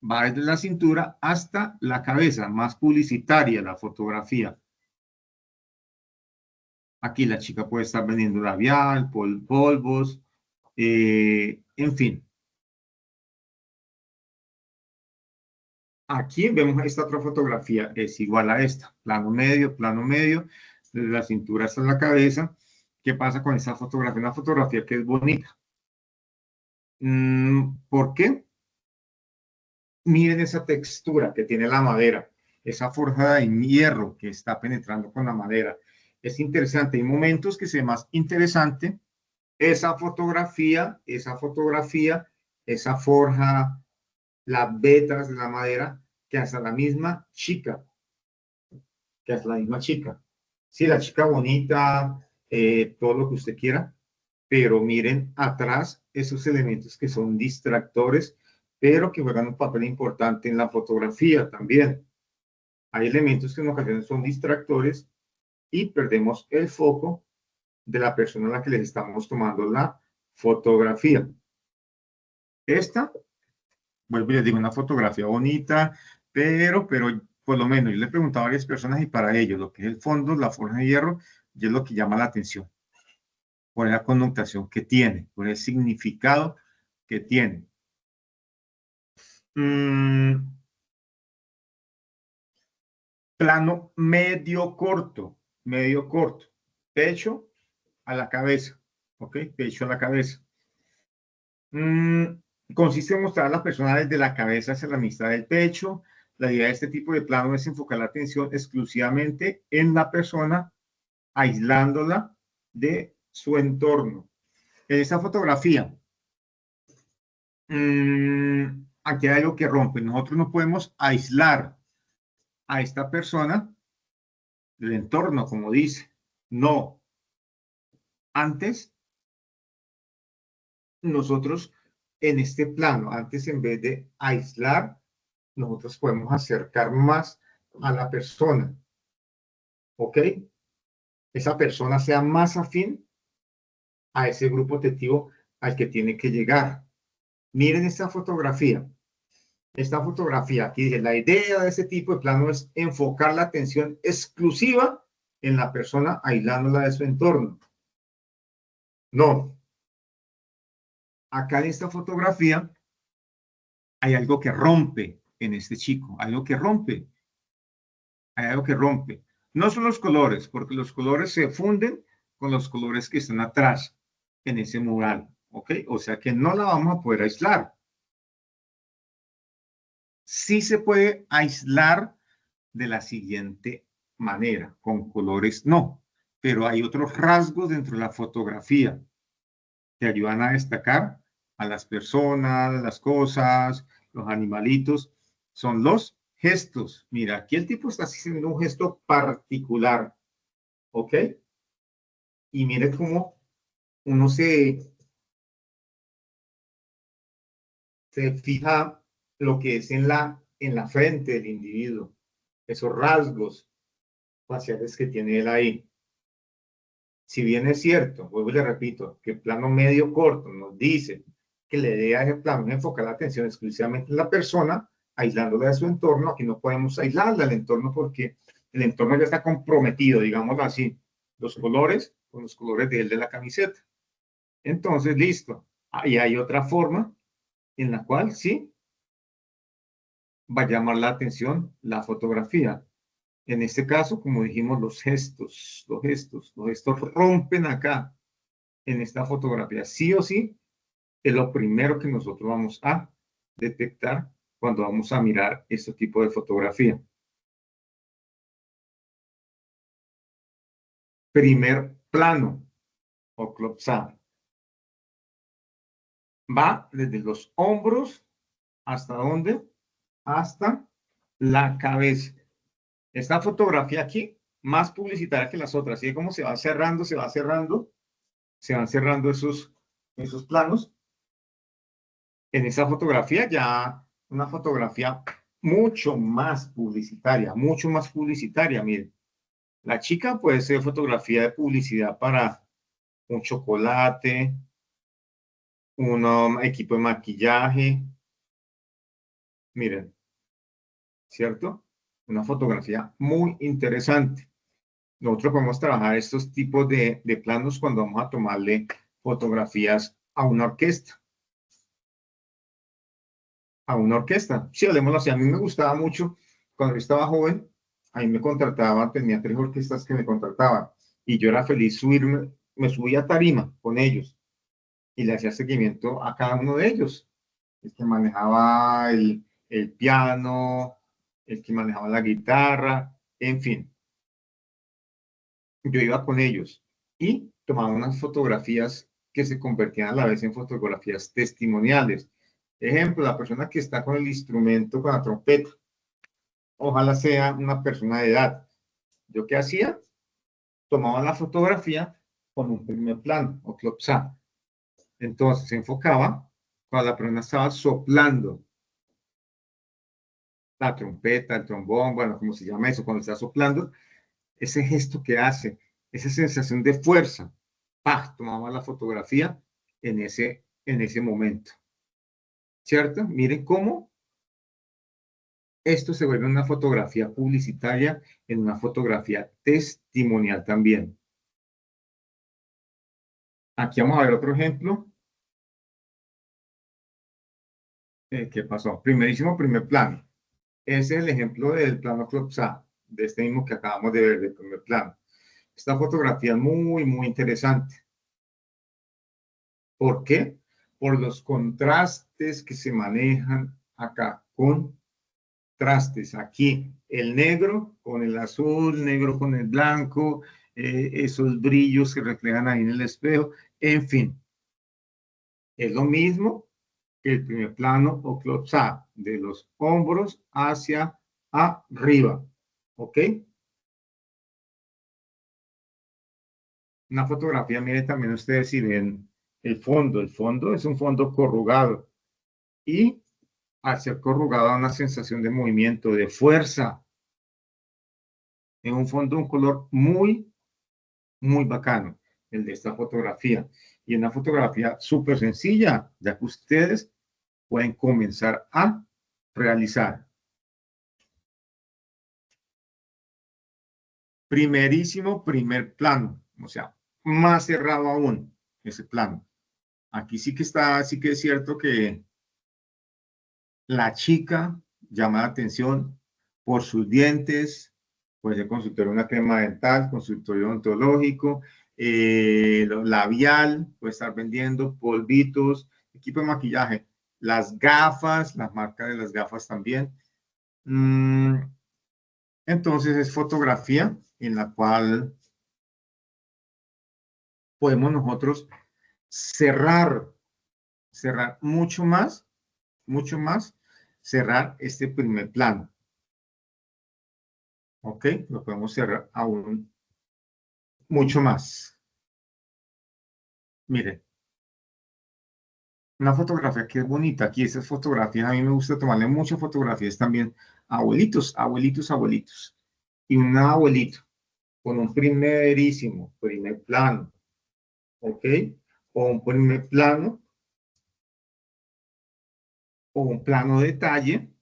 Va desde la cintura hasta la cabeza, más publicitaria la fotografía. Aquí la chica puede estar vendiendo labial, polvos, en fin. Aquí vemos esta otra fotografía, es igual a esta, plano medio, desde la cintura hasta la cabeza. ¿Qué pasa con esta fotografía? Una fotografía que es bonita. ¿Por qué? Miren esa textura que tiene la madera, esa forjada en hierro que está penetrando con la madera. Es interesante, hay momentos que se ve más interesante esa forja, las vetas de la madera, que hasta la misma chica, Sí, la chica bonita, todo lo que usted quiera, pero miren atrás esos elementos que son distractores, pero que juegan un papel importante en la fotografía también. Hay elementos que en ocasiones son distractores y perdemos el foco de la persona a la que les estamos tomando la fotografía. Esta, vuelvo y les digo, una fotografía bonita, pero por lo menos yo le he preguntado a varias personas y para ellos lo que es el fondo, la forja de hierro, ya es lo que llama la atención, por la connotación que tiene, por el significado que tiene. Plano medio corto, pecho a la cabeza, ¿ok? Pecho a la cabeza. Consiste en mostrar a las personas desde la cabeza hacia la mitad del pecho. La idea de este tipo de plano es enfocar la atención exclusivamente en la persona aislándola de su entorno. En esta fotografía, aquí hay algo que rompe. Nosotros no podemos aislar a esta persona del entorno, como dice. No. Antes, nosotros en este plano, antes en vez de aislar, nosotros podemos acercar más a la persona. ¿Ok? Esa persona sea más afín a ese grupo objetivo al que tiene que llegar. Miren esta fotografía. Esta fotografía, aquí dice, la idea de este tipo de plano es enfocar la atención exclusiva en la persona aislándola de su entorno. No. Acá en esta fotografía hay algo que rompe en este chico, algo que rompe, hay algo que rompe. No son los colores, porque los colores se funden con los colores que están atrás en ese mural, ¿ok? O sea que no la vamos a poder aislar. Sí se puede aislar de la siguiente manera, con colores no, pero hay otros rasgos dentro de la fotografía que ayudan a destacar a las personas, las cosas, los animalitos, son los gestos. Mira, aquí el tipo está haciendo un gesto particular, ¿ok? Y mire cómo uno se fija lo que es en la frente del individuo, esos rasgos faciales que tiene él ahí. Si bien es cierto, vuelvo y le repito, que el plano medio corto nos dice que la idea de ese plano es enfocar la atención exclusivamente en la persona, aislándola de su entorno. Aquí no podemos aislarla del entorno porque el entorno ya está comprometido, digámoslo así, los colores con los colores de él de la camiseta. Entonces, listo. Ahí hay otra forma en la cual sí va a llamar la atención la fotografía. En este caso, como dijimos, los gestos rompen acá en esta fotografía. Sí o sí, es lo primero que nosotros vamos a detectar cuando vamos a mirar este tipo de fotografía. Primer plano o close-up. Va desde los hombros hasta dónde? Hasta la cabeza. Esta fotografía aquí, más publicitaria que las otras, ¿sí? Como se va cerrando, se va cerrando, se van cerrando esos planos. En esa fotografía ya una fotografía mucho más publicitaria, miren. La chica puede ser fotografía de publicidad para un chocolate, un equipo de maquillaje, miren, ¿cierto? Una fotografía muy interesante. Nosotros podemos trabajar estos tipos de planos cuando vamos a tomarle fotografías a una orquesta. A una orquesta. Sí, hablemoslo así. A mí me gustaba mucho, cuando yo estaba joven, a mí me contrataban, tenía 3 orquestas que me contrataban, y yo era feliz subirme, me subía a tarima con ellos, y le hacía seguimiento a cada uno de ellos. El que manejaba el piano, el que manejaba la guitarra, en fin. Yo iba con ellos y tomaba unas fotografías que se convertían a la vez en fotografías testimoniales. Ejemplo, la persona que está con el instrumento, con la trompeta, ojalá sea una persona de edad. ¿Yo qué hacía? Tomaba la fotografía con un primer plano o close-up. Entonces se enfocaba cuando la persona estaba soplando la trompeta, el trombón, bueno, como se llama eso, cuando está soplando, ese gesto que hace, esa sensación de fuerza. ¡Pah! Tomaba la fotografía en ese momento. ¿Cierto? Miren cómo esto se vuelve una fotografía publicitaria en una fotografía testimonial también. Aquí vamos a ver otro ejemplo. ¿Qué pasó? Primerísimo primer plano. Ese es el ejemplo del plano close-up, de este mismo que acabamos de ver, del primer plano. Esta fotografía es muy, muy interesante. ¿Por qué? Por los contrastes que se manejan acá. Contrastes. Aquí el negro con el azul, negro con el blanco, esos brillos que reflejan ahí en el espejo, en fin, es lo mismo que el primer plano o close-up, de los hombros hacia arriba, ¿ok? Una fotografía, miren también ustedes si ven el fondo es un fondo corrugado y al ser corrugado da una sensación de movimiento, de fuerza. Es un fondo, un color muy, muy bacano, el de esta fotografía. Y una fotografía súper sencilla, ya que ustedes pueden comenzar a realizar. Primerísimo, primer plano, o sea, más cerrado aún ese plano. Aquí sí que está, sí que es cierto que la chica llama la atención por sus dientes, puede ser consultorio de una crema dental, consultorio odontológico, labial, puede estar vendiendo polvitos, equipo de maquillaje, las gafas, las marcas de las gafas también. Entonces es fotografía en la cual podemos nosotros cerrar, cerrar mucho más, cerrar este primer plano. ¿Ok? Lo podemos cerrar aún mucho más. Miren, una fotografía que es bonita. Aquí esas fotografías, a mí me gusta tomarle muchas fotografías también a abuelitos, abuelitos, abuelitos. Y un abuelito con un primerísimo, primer plano, ¿ok? O un primer plano, o un plano de detalle,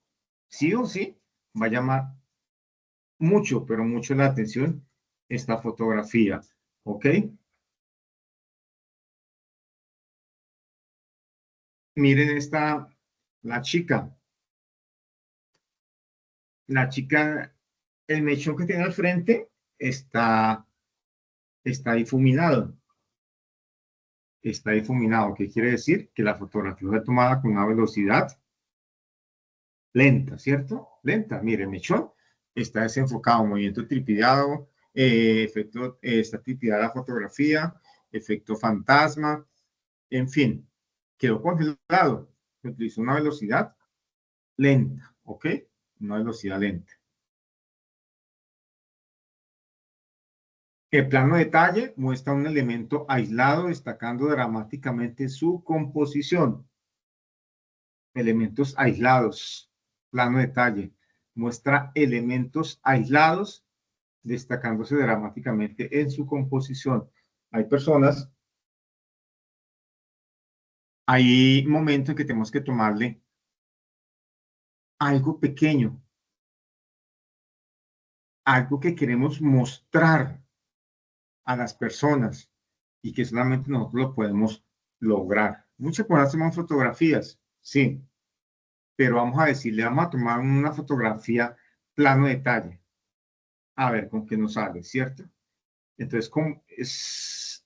sí o sí, va a llamar mucho, pero mucho la atención esta fotografía, ¿ok? Miren esta, la chica, la chica, el mechón que tiene al frente está difuminado, está difuminado, ¿qué quiere decir? Que la fotografía fue tomada con una velocidad lenta, ¿cierto? Lenta, mire, el mechón está desenfocado, movimiento tripidiado, efecto, está tripidiada la fotografía, efecto fantasma, en fin, quedó congelado, se utilizó una velocidad lenta, ¿ok? Una velocidad lenta. El plano detalle muestra un elemento aislado destacando dramáticamente su composición. Elementos aislados. Plano detalle muestra elementos aislados destacándose dramáticamente en su composición. Hay personas, hay momentos en que tenemos que tomarle algo pequeño, algo que queremos mostrar a las personas y que solamente nosotros lo podemos lograr. Muchas personas toman fotografías, sí, pero vamos a decirle, vamos a tomar una fotografía plano detalle, a ver con qué nos sale, ¿cierto? Entonces,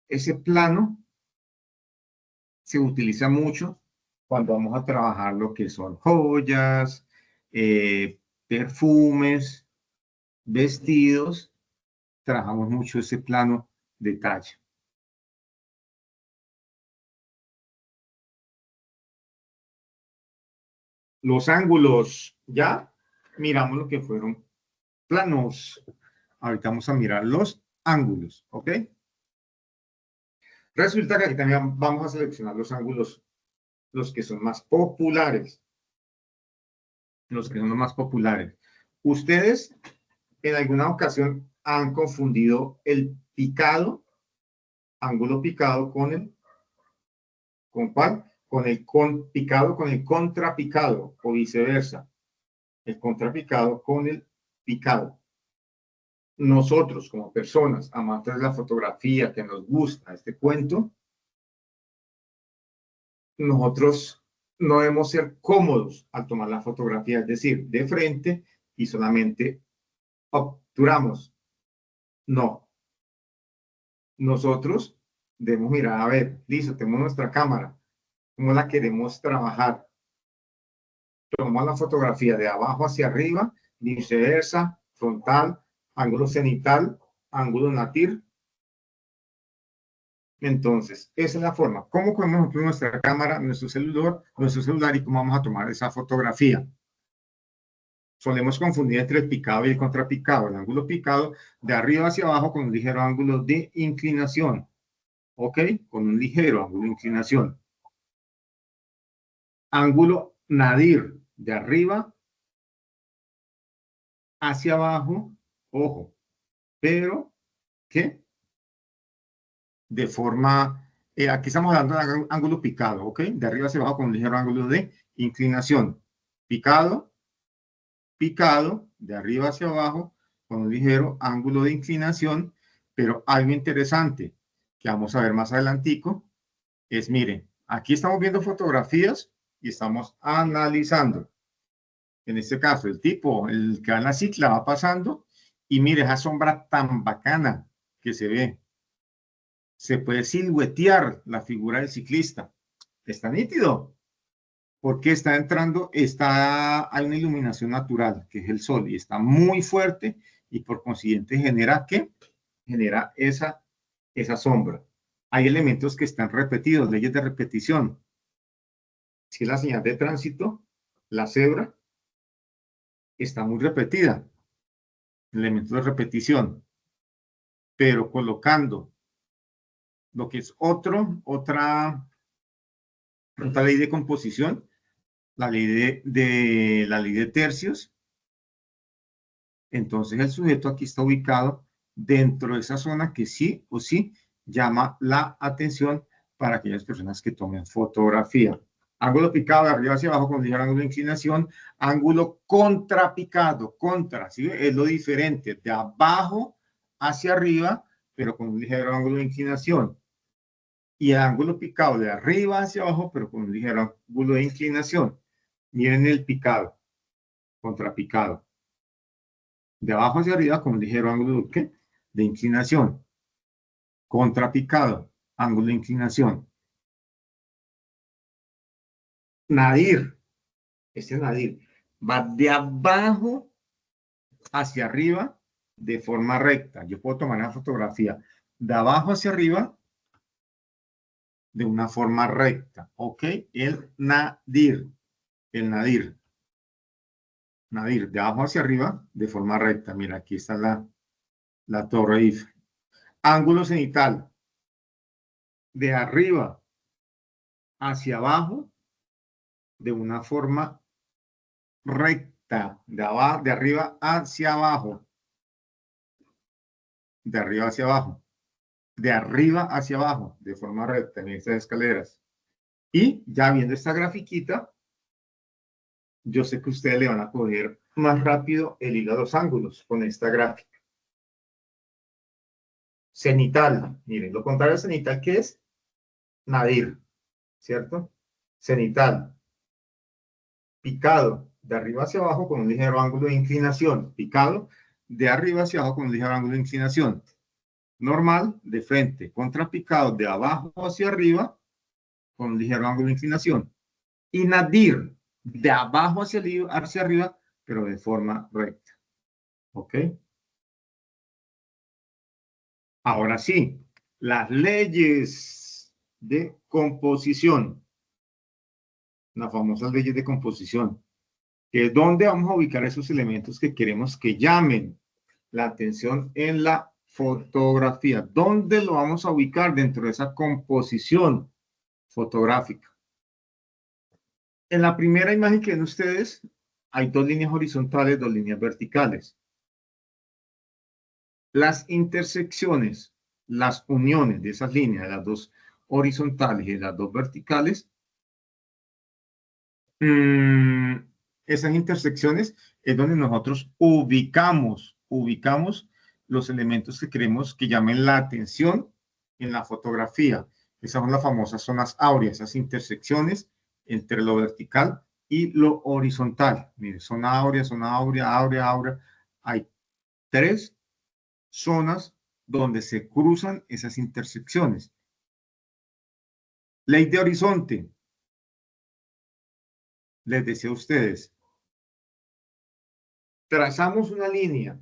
ese plano se utiliza mucho cuando vamos a trabajar lo que son joyas, perfumes, vestidos, trabajamos mucho ese plano detalle. Los ángulos, ya miramos lo que fueron planos. Ahorita vamos a mirar los ángulos, ¿ok? Resulta que aquí también vamos a seleccionar los ángulos, los que son más populares. Los que son los más populares. Ustedes en alguna ocasión han confundido el picado, ángulo picado ¿con cuál? Con el picado con el contrapicado o viceversa. El contrapicado con el picado. Nosotros como personas amantes de la fotografía, que nos gusta este cuento, nosotros no debemos ser cómodos al tomar la fotografía, es decir, de frente y solamente obturamos. No. Nosotros debemos mirar, a ver, listo, tenemos nuestra cámara, ¿cómo la queremos trabajar? Tomamos la fotografía de abajo hacia arriba, viceversa, frontal, ángulo cenital, ángulo nadir. Entonces, esa es la forma. ¿Cómo cogemos nosotros nuestra cámara, nuestro celular y cómo vamos a tomar esa fotografía? Solemos confundir entre el picado y el contrapicado. El ángulo picado de arriba hacia abajo con un ligero ángulo de inclinación. ¿Ok? Con un ligero ángulo de inclinación. Ángulo nadir de arriba hacia abajo. Ojo. Pero, ¿qué? De forma, aquí estamos hablando de ángulo picado, ¿ok? De arriba hacia abajo con un ligero ángulo de inclinación. Picado, picado, de arriba hacia abajo con un ligero ángulo de inclinación, pero algo interesante que vamos a ver más adelantico es, miren, aquí estamos viendo fotografías y estamos analizando. En este caso, el tipo, el que va en la cicla va pasando y mire esa sombra tan bacana que se ve. Se puede siluetear la figura del ciclista. Está nítido, porque está entrando, hay una iluminación natural, que es el sol, y está muy fuerte, y por consiguiente genera, ¿qué? Genera esa sombra. Hay elementos que están repetidos, leyes de repetición. Si la señal de tránsito, la cebra, está muy repetida, elementos de repetición, pero colocando lo que es otra ley de composición, la ley la ley de tercios. Entonces el sujeto aquí está ubicado dentro de esa zona que sí o sí llama la atención para aquellas personas que tomen fotografía. Ángulo picado de arriba hacia abajo con ligero ángulo de inclinación. Ángulo contrapicado, contra, ¿sí? Es lo diferente, de abajo hacia arriba, pero con un ligero ángulo de inclinación. Y el ángulo picado de arriba hacia abajo, pero con un ligero ángulo de inclinación. Miren el picado, contrapicado. De abajo hacia arriba con un ligero ángulo de inclinación. Contrapicado, ángulo de inclinación. Nadir, este nadir, va de abajo hacia arriba de forma recta. Yo puedo tomar una fotografía de abajo hacia arriba de una forma recta. ¿Ok? El nadir. El nadir. Nadir, de abajo hacia arriba de forma recta. Mira, aquí está la torre Eiffel. Ángulo cenital. De arriba hacia abajo de una forma recta, de arriba hacia abajo, de arriba hacia abajo, de arriba hacia abajo, de forma recta en estas escaleras. Y ya viendo esta grafiquita, yo sé que ustedes le van a coger más rápido el hilo a los ángulos con esta gráfica. Cenital, miren, lo contrario de cenital, ¿qué es? Nadir, ¿cierto? Cenital. Picado, de arriba hacia abajo con un ligero ángulo de inclinación. Picado, de arriba hacia abajo con un ligero ángulo de inclinación. Normal, de frente. Contrapicado, de abajo hacia arriba con un ligero ángulo de inclinación. Y nadir, de abajo hacia arriba, pero de forma recta. ¿Ok? Ahora sí, las leyes de composición. Las famosas leyes de composición. Que es donde vamos a ubicar esos elementos que queremos que llamen la atención en la fotografía. ¿Dónde lo vamos a ubicar dentro de esa composición fotográfica? En la primera imagen que ven ustedes, hay dos líneas horizontales, dos líneas verticales. Las intersecciones, las uniones de esas líneas, de las dos horizontales y de las dos verticales, esas intersecciones es donde nosotros ubicamos los elementos que queremos que llamen la atención en la fotografía. Esas son las famosas zonas áureas, esas intersecciones entre lo vertical y lo horizontal. Mire, zona áurea, áurea. Hay tres zonas donde se cruzan esas intersecciones. Ley de horizonte. Les decía a ustedes, trazamos una línea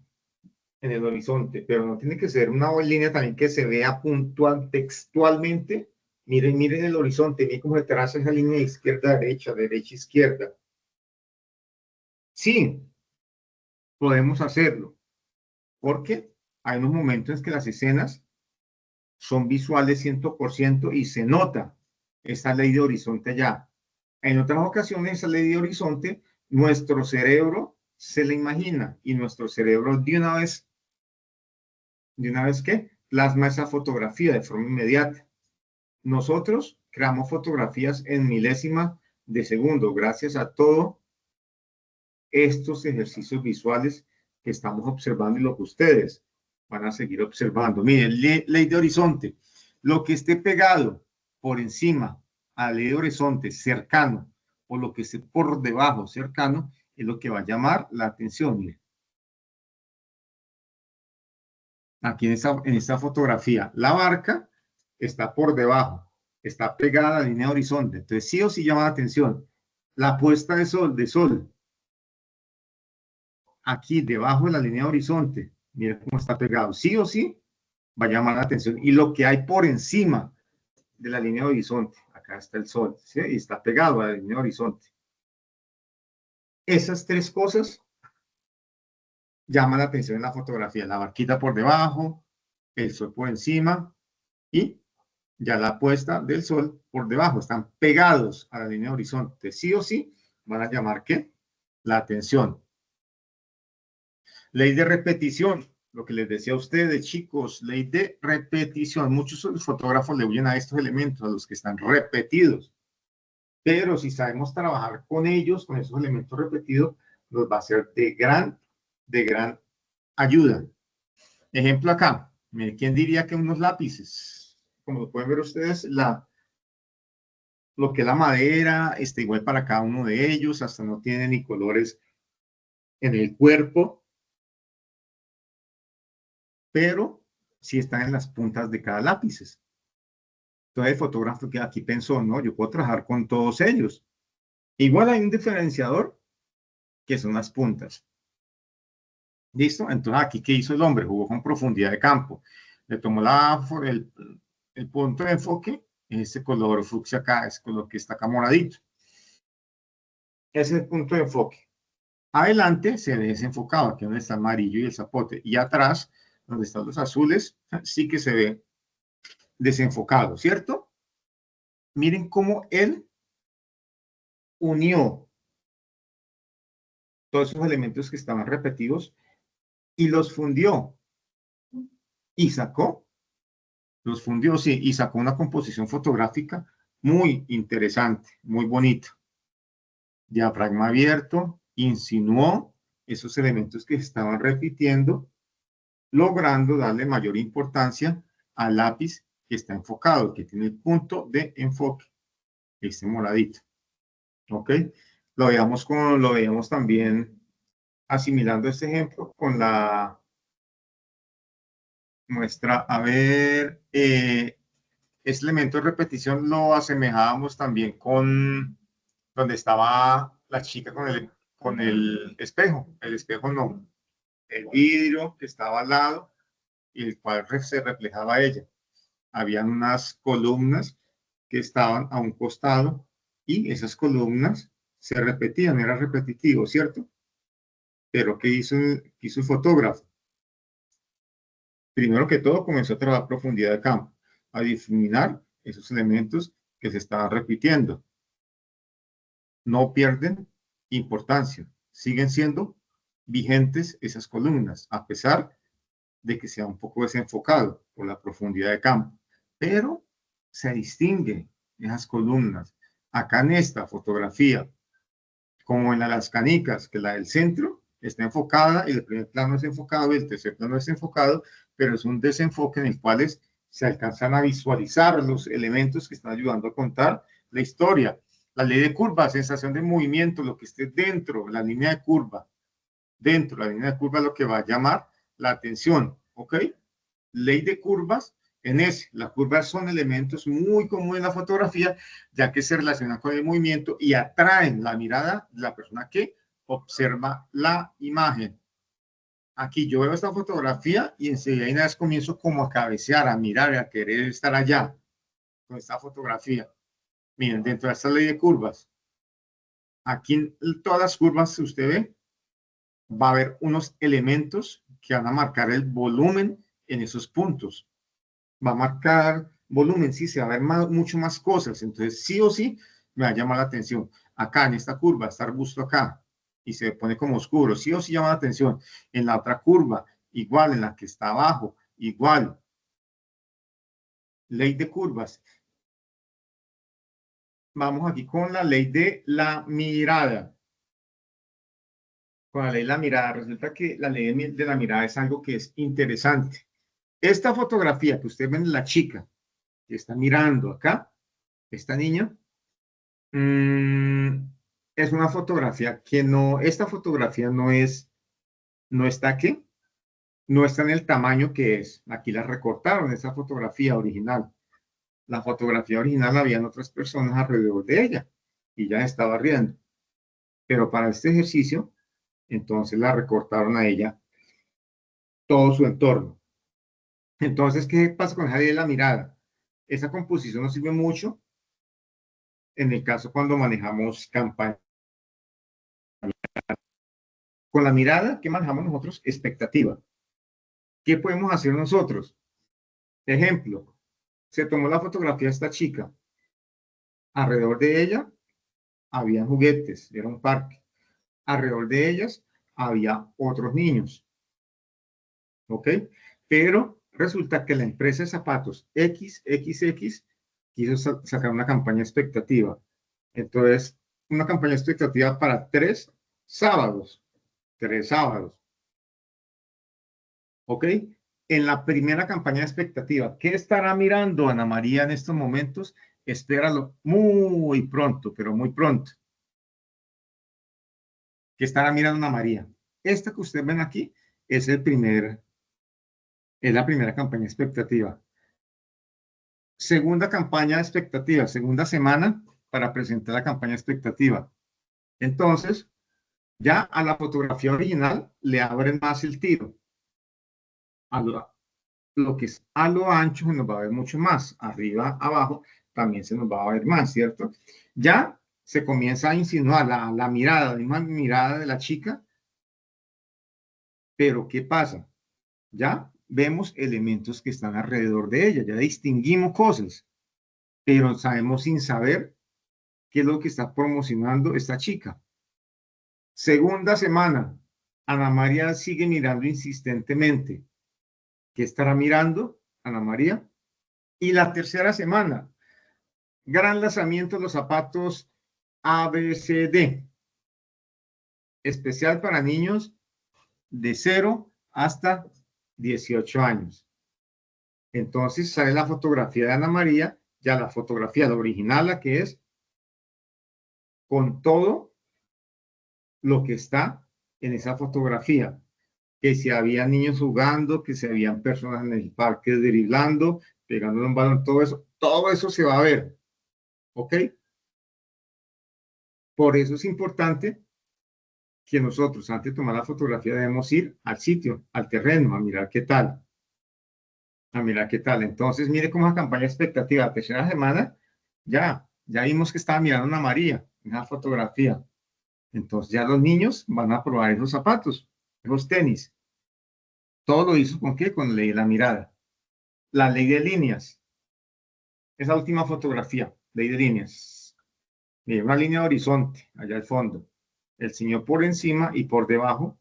en el horizonte, pero no tiene que ser una línea también que se vea puntual textualmente. Miren, miren el horizonte, miren cómo se traza esa línea de izquierda a derecha, derecha a izquierda. Sí, podemos hacerlo, porque hay unos momentos en que las escenas son visuales 100% y se nota esa ley de horizonte allá. En otras ocasiones, esa ley de horizonte, nuestro cerebro se la imagina y nuestro cerebro de una vez que plasma esa fotografía de forma inmediata. Nosotros creamos fotografías en milésimas de segundo gracias a todos estos ejercicios visuales que estamos observando y lo que ustedes van a seguir observando. Miren, ley de horizonte. Lo que esté pegado por encima a la ley de horizonte cercano o lo que esté por debajo cercano es lo que va a llamar la atención. Miren. Aquí en esta fotografía, la barca está por debajo, está pegada a la línea de horizonte. Entonces, sí o sí llama la atención. La puesta de sol, aquí debajo de la línea de horizonte, mira cómo está pegado. Sí o sí va a llamar la atención. Y lo que hay por encima de la línea de horizonte, acá está el sol, ¿sí? Y está pegado a la línea de horizonte. Esas tres cosas llaman la atención en la fotografía. La barquita por debajo, el sol por encima y ya la puesta del sol por debajo, están pegados a la línea de horizonte, sí o sí van a llamar ¿qué? La atención. Ley de repetición, lo que les decía a ustedes, chicos, ley de repetición. Muchos de los fotógrafos le huyen a estos elementos, a los que están repetidos, pero si sabemos trabajar con ellos, con esos elementos repetidos, nos va a ser de gran ayuda. Ejemplo acá, ¿quién diría que unos lápices? Como lo pueden ver ustedes, lo que es la madera está igual para cada uno de ellos, hasta no tiene ni colores en el cuerpo, pero sí están en las puntas de cada lápiz. Entonces el fotógrafo que aquí pensó, no, yo puedo trabajar con todos ellos. Igual hay un diferenciador que son las puntas. ¿Listo? Entonces aquí, ¿qué hizo el hombre? Jugó con profundidad de campo. Le tomó el punto de enfoque, este color fucsia acá, es color que está acá moradito. Ese es el punto de enfoque. Adelante se ve desenfocado, aquí donde está el amarillo y el zapote. Y atrás, donde están los azules, sí que se ve desenfocado, ¿cierto? Miren cómo él unió todos esos elementos que estaban repetidos y los fundió. Y los fundió, sí, y sacó una composición fotográfica muy interesante, muy bonita. Diafragma abierto, insinuó esos elementos que se estaban repitiendo, logrando darle mayor importancia al lápiz que está enfocado, que tiene el punto de enfoque, este moradito. ¿Ok? Lo veíamos también asimilando este ejemplo con la muestra. A ver, este elemento de repetición lo asemejábamos también con donde estaba la chica con el espejo no, el vidrio que estaba al lado y el cual se reflejaba ella. Habían unas columnas que estaban a un costado y esas columnas se repetían, era repetitivo, ¿cierto? Pero ¿qué hizo el fotógrafo? Primero que todo comenzó a trabajar profundidad de campo, a difuminar esos elementos que se estaban repitiendo. No pierden importancia, siguen siendo vigentes esas columnas, a pesar de que sea un poco desenfocado por la profundidad de campo, pero se distinguen esas columnas. Acá en esta fotografía, como en las canicas, que la del centro está enfocada y el primer plano es enfocado y el tercer plano es enfocado, pero es un desenfoque en el cual se alcanzan a visualizar los elementos que están ayudando a contar la historia. La ley de curva, sensación de movimiento, lo que esté dentro, la línea de curva, dentro de la línea de curva es lo que va a llamar la atención, ¿ok? Ley de curvas, las curvas son elementos muy comunes en la fotografía, ya que se relacionan con el movimiento y atraen la mirada de la persona que observa la imagen. aquí yo veo esta fotografía y enseguida una vez comienzo como a cabecear, a mirar, a querer estar allá con esta fotografía. Miren, dentro de esta ley de curvas, aquí en todas las curvas que usted ve, va a haber unos elementos que van a marcar el volumen en esos puntos. Va a marcar volumen, sí, se va a ver mucho más cosas. Entonces, sí o sí, me va a llamar la atención. Acá en esta curva está arbusto acá y se pone como oscuro. Sí o sí llama la atención. En la otra curva, igual, en la que está abajo, igual. Ley de curvas. Vamos aquí con la ley de la mirada. Con la ley de la mirada, resulta que la ley de la mirada es algo que es interesante. Esta fotografía que usted ve en la chica que está mirando acá, esta niña, es una fotografía que no, esta fotografía no está aquí, no está en el tamaño que es. Aquí la recortaron, esa fotografía original. La fotografía original habían otras personas alrededor de ella y ya estaba riendo. Pero para este ejercicio, entonces la recortaron a ella todo su entorno. Entonces, ¿qué pasa con la mirada? Esa composición nos sirve mucho en el caso cuando manejamos campaña. Con la mirada, ¿qué manejamos nosotros? Expectativa. ¿Qué podemos hacer nosotros? Ejemplo, se tomó la fotografía de esta chica. Alrededor de ella había juguetes, era un parque. Alrededor de ellas había otros niños. ¿Ok? Pero resulta que la empresa de zapatos XXX quiso sacar una campaña expectativa. Entonces, una campaña expectativa para 3 sábados. 3 sábados. ¿Ok? En la primera campaña de expectativa, ¿qué estará mirando Ana María en estos momentos? Espéralo muy pronto, pero muy pronto. ¿Qué estará mirando Ana María? Esta que ustedes ven aquí es la primera campaña de expectativa. Segunda campaña de expectativa, segunda semana para presentar la campaña de expectativa. Entonces, ya a la fotografía original le abren más el tiro. A lo que es a lo ancho se nos va a ver mucho más. Arriba, abajo, también se nos va a ver más, ¿cierto? Ya se comienza a insinuar la mirada, la misma mirada de la chica, pero ¿qué pasa? Ya vemos elementos que están alrededor de ella, ya distinguimos cosas, pero sabemos sin saber qué es lo que está promocionando esta chica. Segunda semana, Ana María sigue mirando insistentemente. ¿Qué estará mirando Ana María? Y la tercera semana, gran lanzamiento de los zapatos ABCD, especial para niños de 0 hasta 18 años. Entonces sale la fotografía de Ana María, ya la fotografía, la original, la que es, con todo lo que está en esa fotografía. Que si había niños jugando, que si habían personas en el parque driblando, pegando un balón, todo eso se va a ver. ¿Ok? Por eso es importante que nosotros, antes de tomar la fotografía, debemos ir al sitio, al terreno, a mirar qué tal. A mirar qué tal. Entonces, mire cómo es la campaña expectativa. La tercera semana, ya vimos que estaba mirando a Ana María en la fotografía. Entonces, ya los niños van a probar esos zapatos, esos tenis. Todo lo hizo con qué? Con la ley de la mirada. La ley de líneas. Esa última fotografía, ley de líneas. Mire, una línea de horizonte, allá al fondo. El señor por encima y por debajo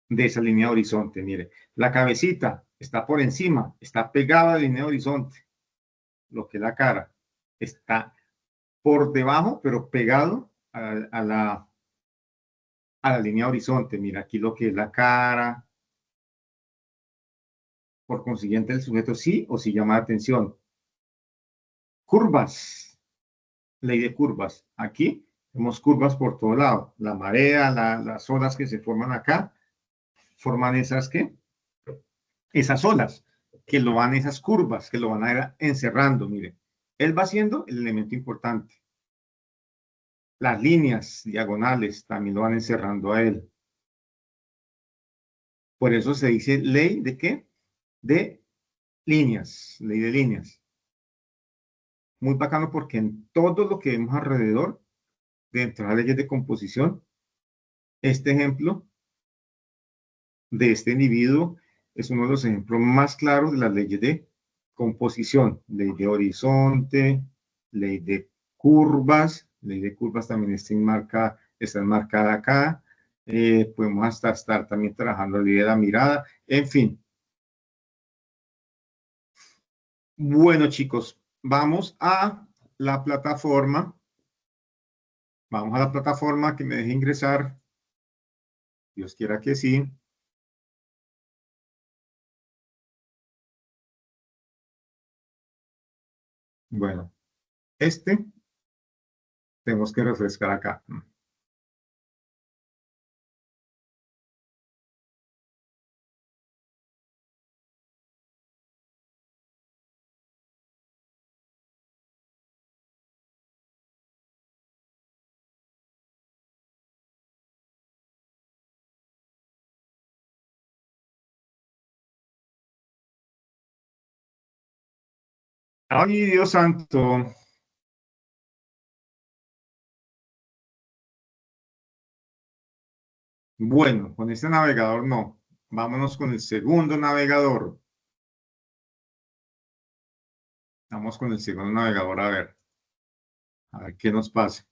de esa línea de horizonte. Mire, la cabecita está por encima, está pegada a la línea de horizonte. Lo que es la cara está por debajo, pero pegado a la línea de horizonte. Mira aquí lo que es la cara. Por consiguiente, el sujeto sí o sí llama la atención. Curvas. Ley de curvas. Aquí vemos curvas por todo lado. La marea, las olas que se forman acá, forman esas que, esas olas, que lo van, esas curvas, que lo van a ir encerrando. Mire, él va siendo el elemento importante. Las líneas diagonales también lo van encerrando a él. Por eso se dice ley de ¿qué? De líneas, ley de líneas. Muy bacano porque en todo lo que vemos alrededor, dentro de las leyes de composición, este ejemplo de este individuo es uno de los ejemplos más claros de las leyes de composición, ley de horizonte, ley de curvas también está enmarcada acá, podemos hasta estar también trabajando la ley de la mirada, en fin. Bueno, chicos, vamos a la plataforma que me deje ingresar, Dios quiera que sí. Bueno, tenemos que refrescar acá. Ay, Dios santo. Bueno, con este navegador no. Vámonos con el segundo navegador. Vamos con el segundo navegador a ver qué nos pasa.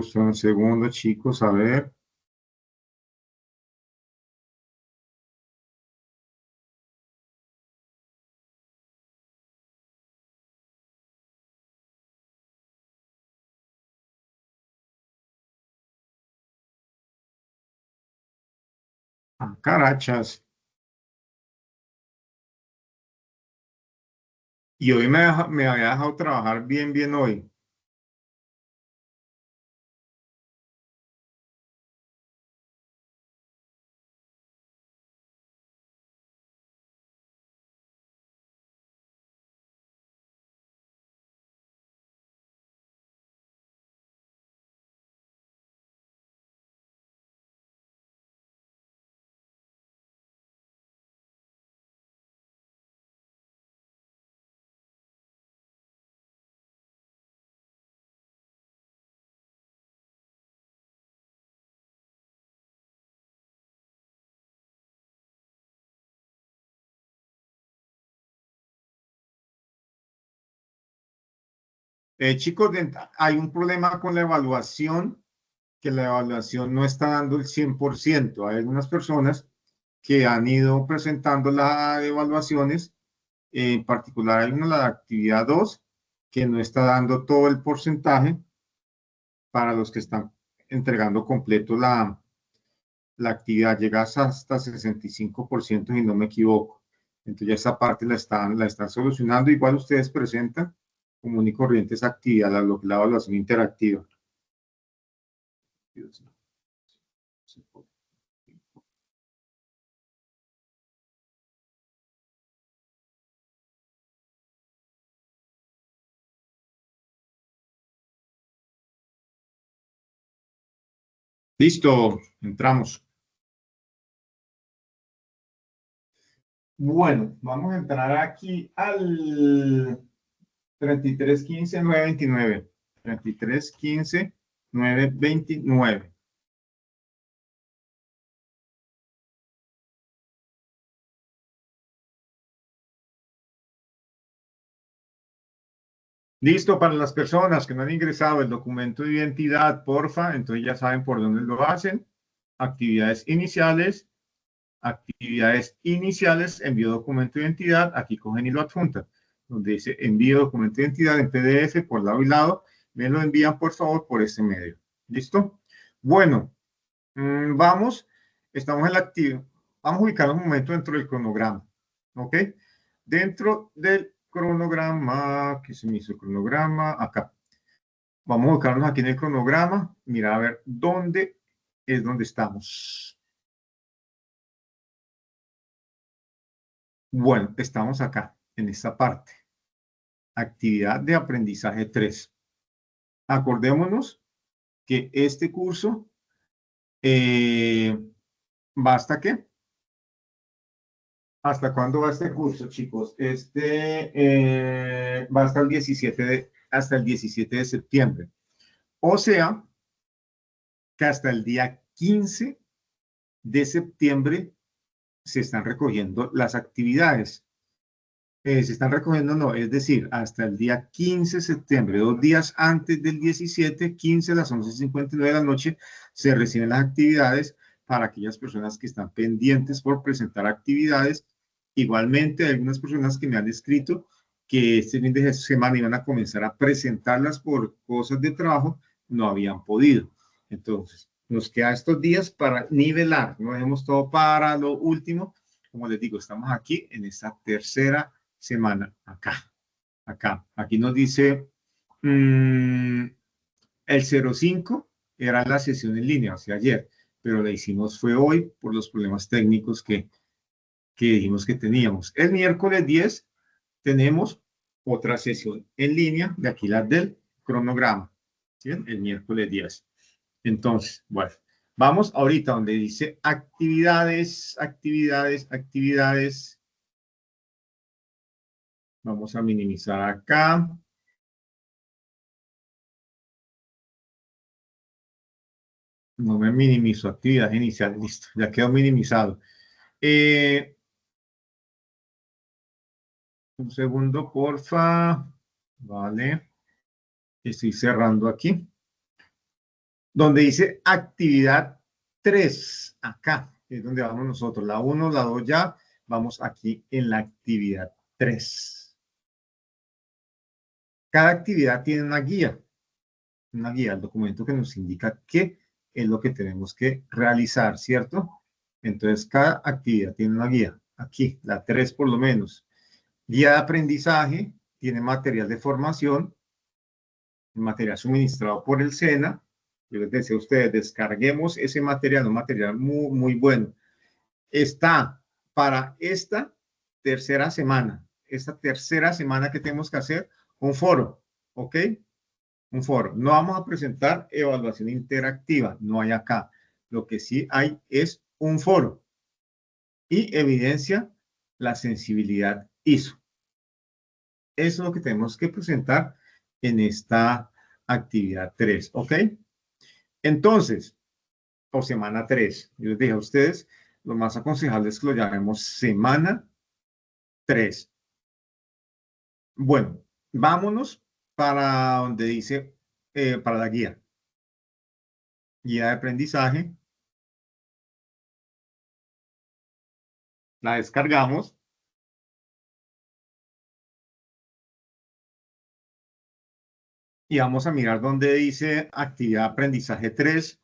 Son segundos, chicos, a ver. Ah, carachas. Y hoy me había dejado trabajar bien, bien hoy. Chicos, hay un problema con la evaluación, que la evaluación no está dando el 100%. Hay algunas personas que han ido presentando las evaluaciones, en particular hay una, la actividad 2 que no está dando todo el porcentaje para los que están entregando completo la actividad, llega hasta 65% si no me equivoco. Entonces ya esa parte la están solucionando. Igual ustedes presentan común y corriente esa actividad, lo que la evaluación interactiva. Listo, entramos. Bueno, vamos a entrar aquí al 3315-929. 3315-929. Listo, para las personas que no han ingresado el documento de identidad, porfa, entonces ya saben por dónde lo hacen. Actividades iniciales, envío documento de identidad, aquí cogen y lo adjuntan, donde dice envío documento de identidad en PDF por lado y lado, me lo envían por favor por este medio. ¿Listo? Bueno, estamos en la actividad, vamos a ubicar un momento dentro del cronograma, ¿ok? Dentro del cronograma. ¿Qué se me hizo el cronograma? Acá. Vamos a ubicarnos aquí en el cronograma. Mira, a ver, ¿dónde es donde estamos? Bueno, estamos acá, en esta parte. Actividad de aprendizaje 3. Acordémonos que este curso ¿va hasta qué? ¿Hasta cuándo va este curso, chicos? Va hasta el 17 de septiembre. O sea, que hasta el día 15 de septiembre se están recogiendo las actividades. Se están recogiendo, no, es decir, hasta el día 15 de septiembre, 2 días antes del 17, 15 a las 11:59 de la noche, se reciben las actividades para aquellas personas que están pendientes por presentar actividades. Igualmente, hay algunas personas que me han escrito que este fin de semana iban a comenzar a presentarlas por cosas de trabajo, no habían podido. Entonces, nos queda estos días para nivelar, no dejemos todo para lo último. Como les digo, estamos aquí en esta tercera semana, acá. Aquí nos dice el 05 era la sesión en línea, o sea, ayer, pero la hicimos fue hoy por los problemas técnicos que dijimos que teníamos. El miércoles 10 tenemos otra sesión en línea, de aquí la del cronograma, ¿sí? El miércoles 10. Entonces, bueno, vamos ahorita donde dice actividades. Vamos a minimizar acá. No me minimizo actividad inicial. Listo, ya quedó minimizado. Un segundo, porfa. Vale. Estoy cerrando aquí. Donde dice actividad 3. Acá es donde vamos nosotros. La 1, la 2 ya. Vamos aquí en la actividad 3. Cada actividad tiene una guía, el documento que nos indica qué es lo que tenemos que realizar, ¿cierto? Entonces, cada actividad tiene una guía. Aquí, la 3 por lo menos. Guía de aprendizaje, tiene material de formación, material suministrado por el SENA. Yo les decía a ustedes, descarguemos ese material, un material muy, muy bueno. Está para esta tercera semana que tenemos que hacer un foro, ¿ok? Un foro. No vamos a presentar evaluación interactiva, no hay acá. Lo que sí hay es un foro y evidencia la sensibilidad ISO. Eso es lo que tenemos que presentar en esta actividad 3, ¿ok? Entonces, o semana 3, yo les dije a ustedes, lo más aconsejable es que lo llamemos semana 3. Bueno, vámonos para donde dice, para la guía. Guía de aprendizaje. La descargamos. Y vamos a mirar donde dice actividad de aprendizaje 3.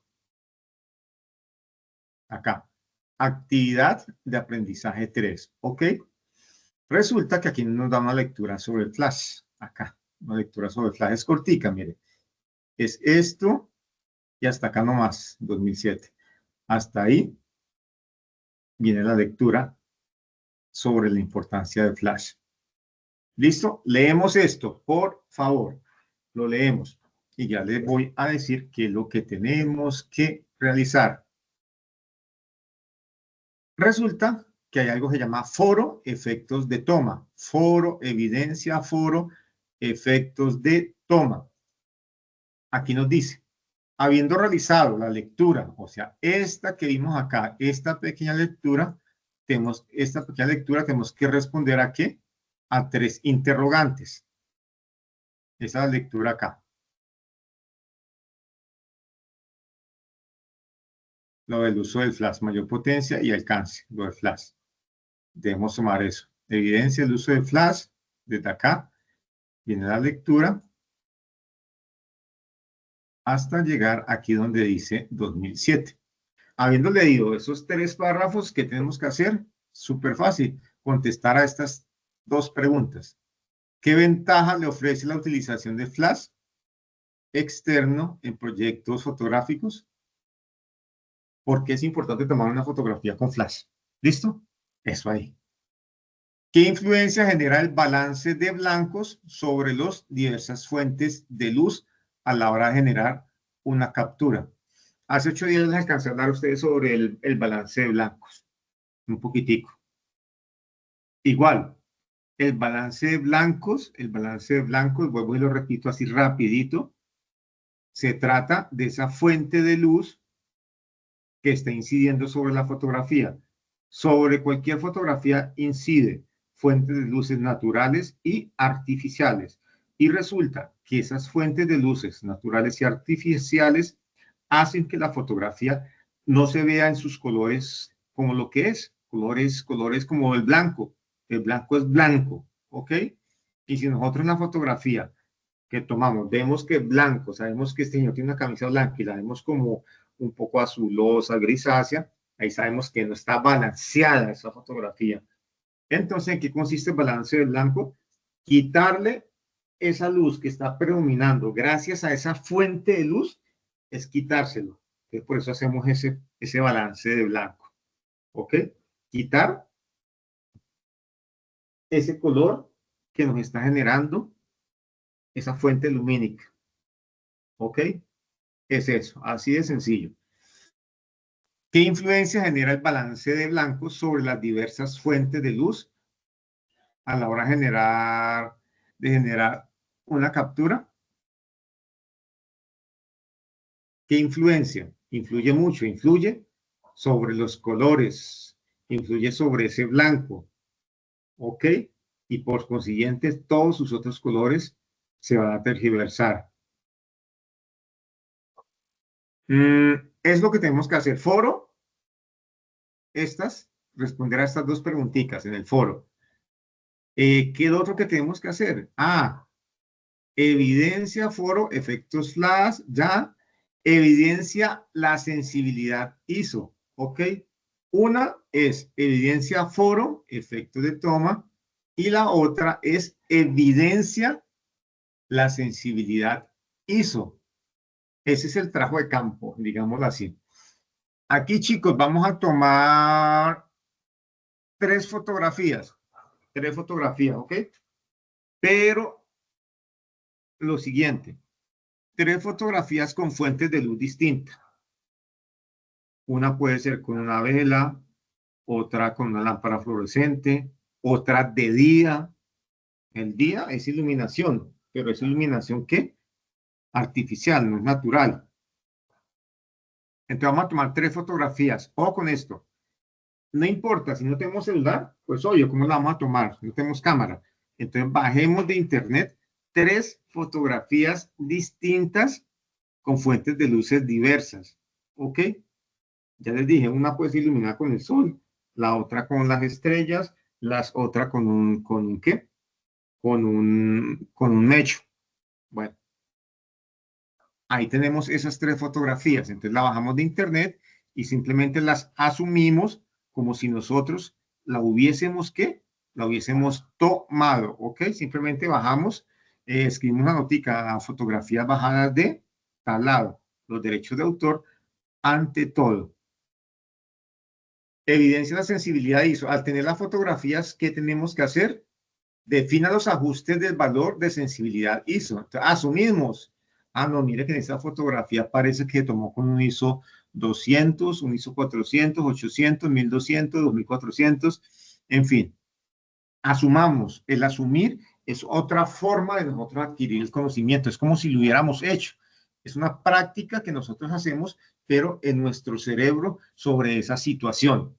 Acá. Actividad de aprendizaje 3. ¿Ok? Resulta que aquí nos da una lectura sobre el Flash. Acá. Una lectura sobre el Flash es cortica, mire. Es esto y hasta acá nomás, 2007. Hasta ahí viene la lectura sobre la importancia del Flash. ¿Listo? Leemos esto, por favor. Lo leemos. Y ya les voy a decir qué es lo que tenemos que realizar. Resulta que hay algo que se llama foro, efectos de toma. Foro, evidencia, foro, efectos de toma. Aquí nos dice, habiendo realizado la lectura, o sea, esta que vimos acá, esta pequeña lectura, tenemos que responder ¿a qué? A 3 interrogantes. Esa lectura acá. Lo del uso del flash, mayor potencia y alcance, lo del flash. Debemos tomar eso. Evidencia del uso del flash, desde acá, viene la lectura, hasta llegar aquí donde dice 2007. Habiendo leído esos 3 párrafos, ¿qué tenemos que hacer? Súper fácil, contestar a estas 2 preguntas. ¿Qué ventaja le ofrece la utilización de flash externo en proyectos fotográficos? ¿Por qué es importante tomar una fotografía con flash? ¿Listo? Eso ahí. ¿Qué influencia genera el balance de blancos sobre las diversas fuentes de luz a la hora de generar una captura? Hace 8 días les alcancé a hablar a ustedes sobre el balance de blancos. Un poquitico. Igual, el balance de blancos, vuelvo y lo repito así rapidito, se trata de esa fuente de luz que está incidiendo sobre la fotografía. Sobre cualquier fotografía incide fuentes de luces naturales y artificiales. Y resulta que esas fuentes de luces naturales y artificiales hacen que la fotografía no se vea en sus colores como lo que es, colores como el blanco. El blanco es blanco, ¿ok? Y si nosotros en la fotografía que tomamos vemos que es blanco, sabemos que este señor tiene una camisa blanca y la vemos como un poco azulosa, grisácea, ahí sabemos que no está balanceada esa fotografía. Entonces, ¿en qué consiste el balance del blanco? Quitarle esa luz que está predominando gracias a esa fuente de luz, es quitárselo. Entonces, por eso hacemos ese balance de blanco. ¿Ok? Quitar ese color que nos está generando esa fuente lumínica. ¿Ok? Es eso, así de sencillo. ¿Qué influencia genera el balance de blancos sobre las diversas fuentes de luz a la hora de generar una captura? ¿Qué influencia? Influye mucho, influye sobre los colores, influye sobre ese blanco, ¿ok? Y por consiguiente todos sus otros colores se van a tergiversar. Es lo que tenemos que hacer. Foro, responder a estas dos preguntitas en el foro. ¿Qué es lo otro que tenemos que hacer? Evidencia, foro, efectos flash, ya. Evidencia la sensibilidad ISO, ¿ok? Una es evidencia foro, efecto de toma, y la otra es evidencia la sensibilidad ISO. Ese es el trabajo de campo, digámoslo así. Aquí, chicos, vamos a tomar tres fotografías, ¿ok? Pero lo siguiente, tres fotografías con fuentes de luz distintas. Una puede ser con una vela, otra con una lámpara fluorescente, otra de día. El día es iluminación, pero es iluminación ¿qué? Artificial, no es natural. Entonces vamos a tomar tres fotografías. O con esto. No importa, si no tenemos celular, pues oye, ¿cómo la vamos a tomar? No tenemos cámara. Entonces bajemos de internet tres fotografías distintas con fuentes de luces diversas. ¿Ok? Ya les dije, una puede ser iluminada con el sol, la otra con las estrellas, las otra con un ¿qué? Con un mecho. Bueno, ahí tenemos esas tres fotografías. Entonces la bajamos de internet y simplemente las asumimos como si nosotros la hubiésemos ¿qué? La hubiésemos tomado, ¿ok? Simplemente bajamos, escribimos una notica, fotografías bajadas de tal lado, los derechos de autor ante todo. Evidencia la sensibilidad ISO. Al tener las fotografías, ¿qué tenemos que hacer? Defina los ajustes del valor de sensibilidad ISO. Entonces, asumimos. No, mire que en esta fotografía parece que tomó con un ISO 200, un ISO 400, 800, 1200, 2400, en fin. Asumamos. El asumir es otra forma de nosotros adquirir el conocimiento. Es como si lo hubiéramos hecho. Es una práctica que nosotros hacemos, pero en nuestro cerebro sobre esa situación.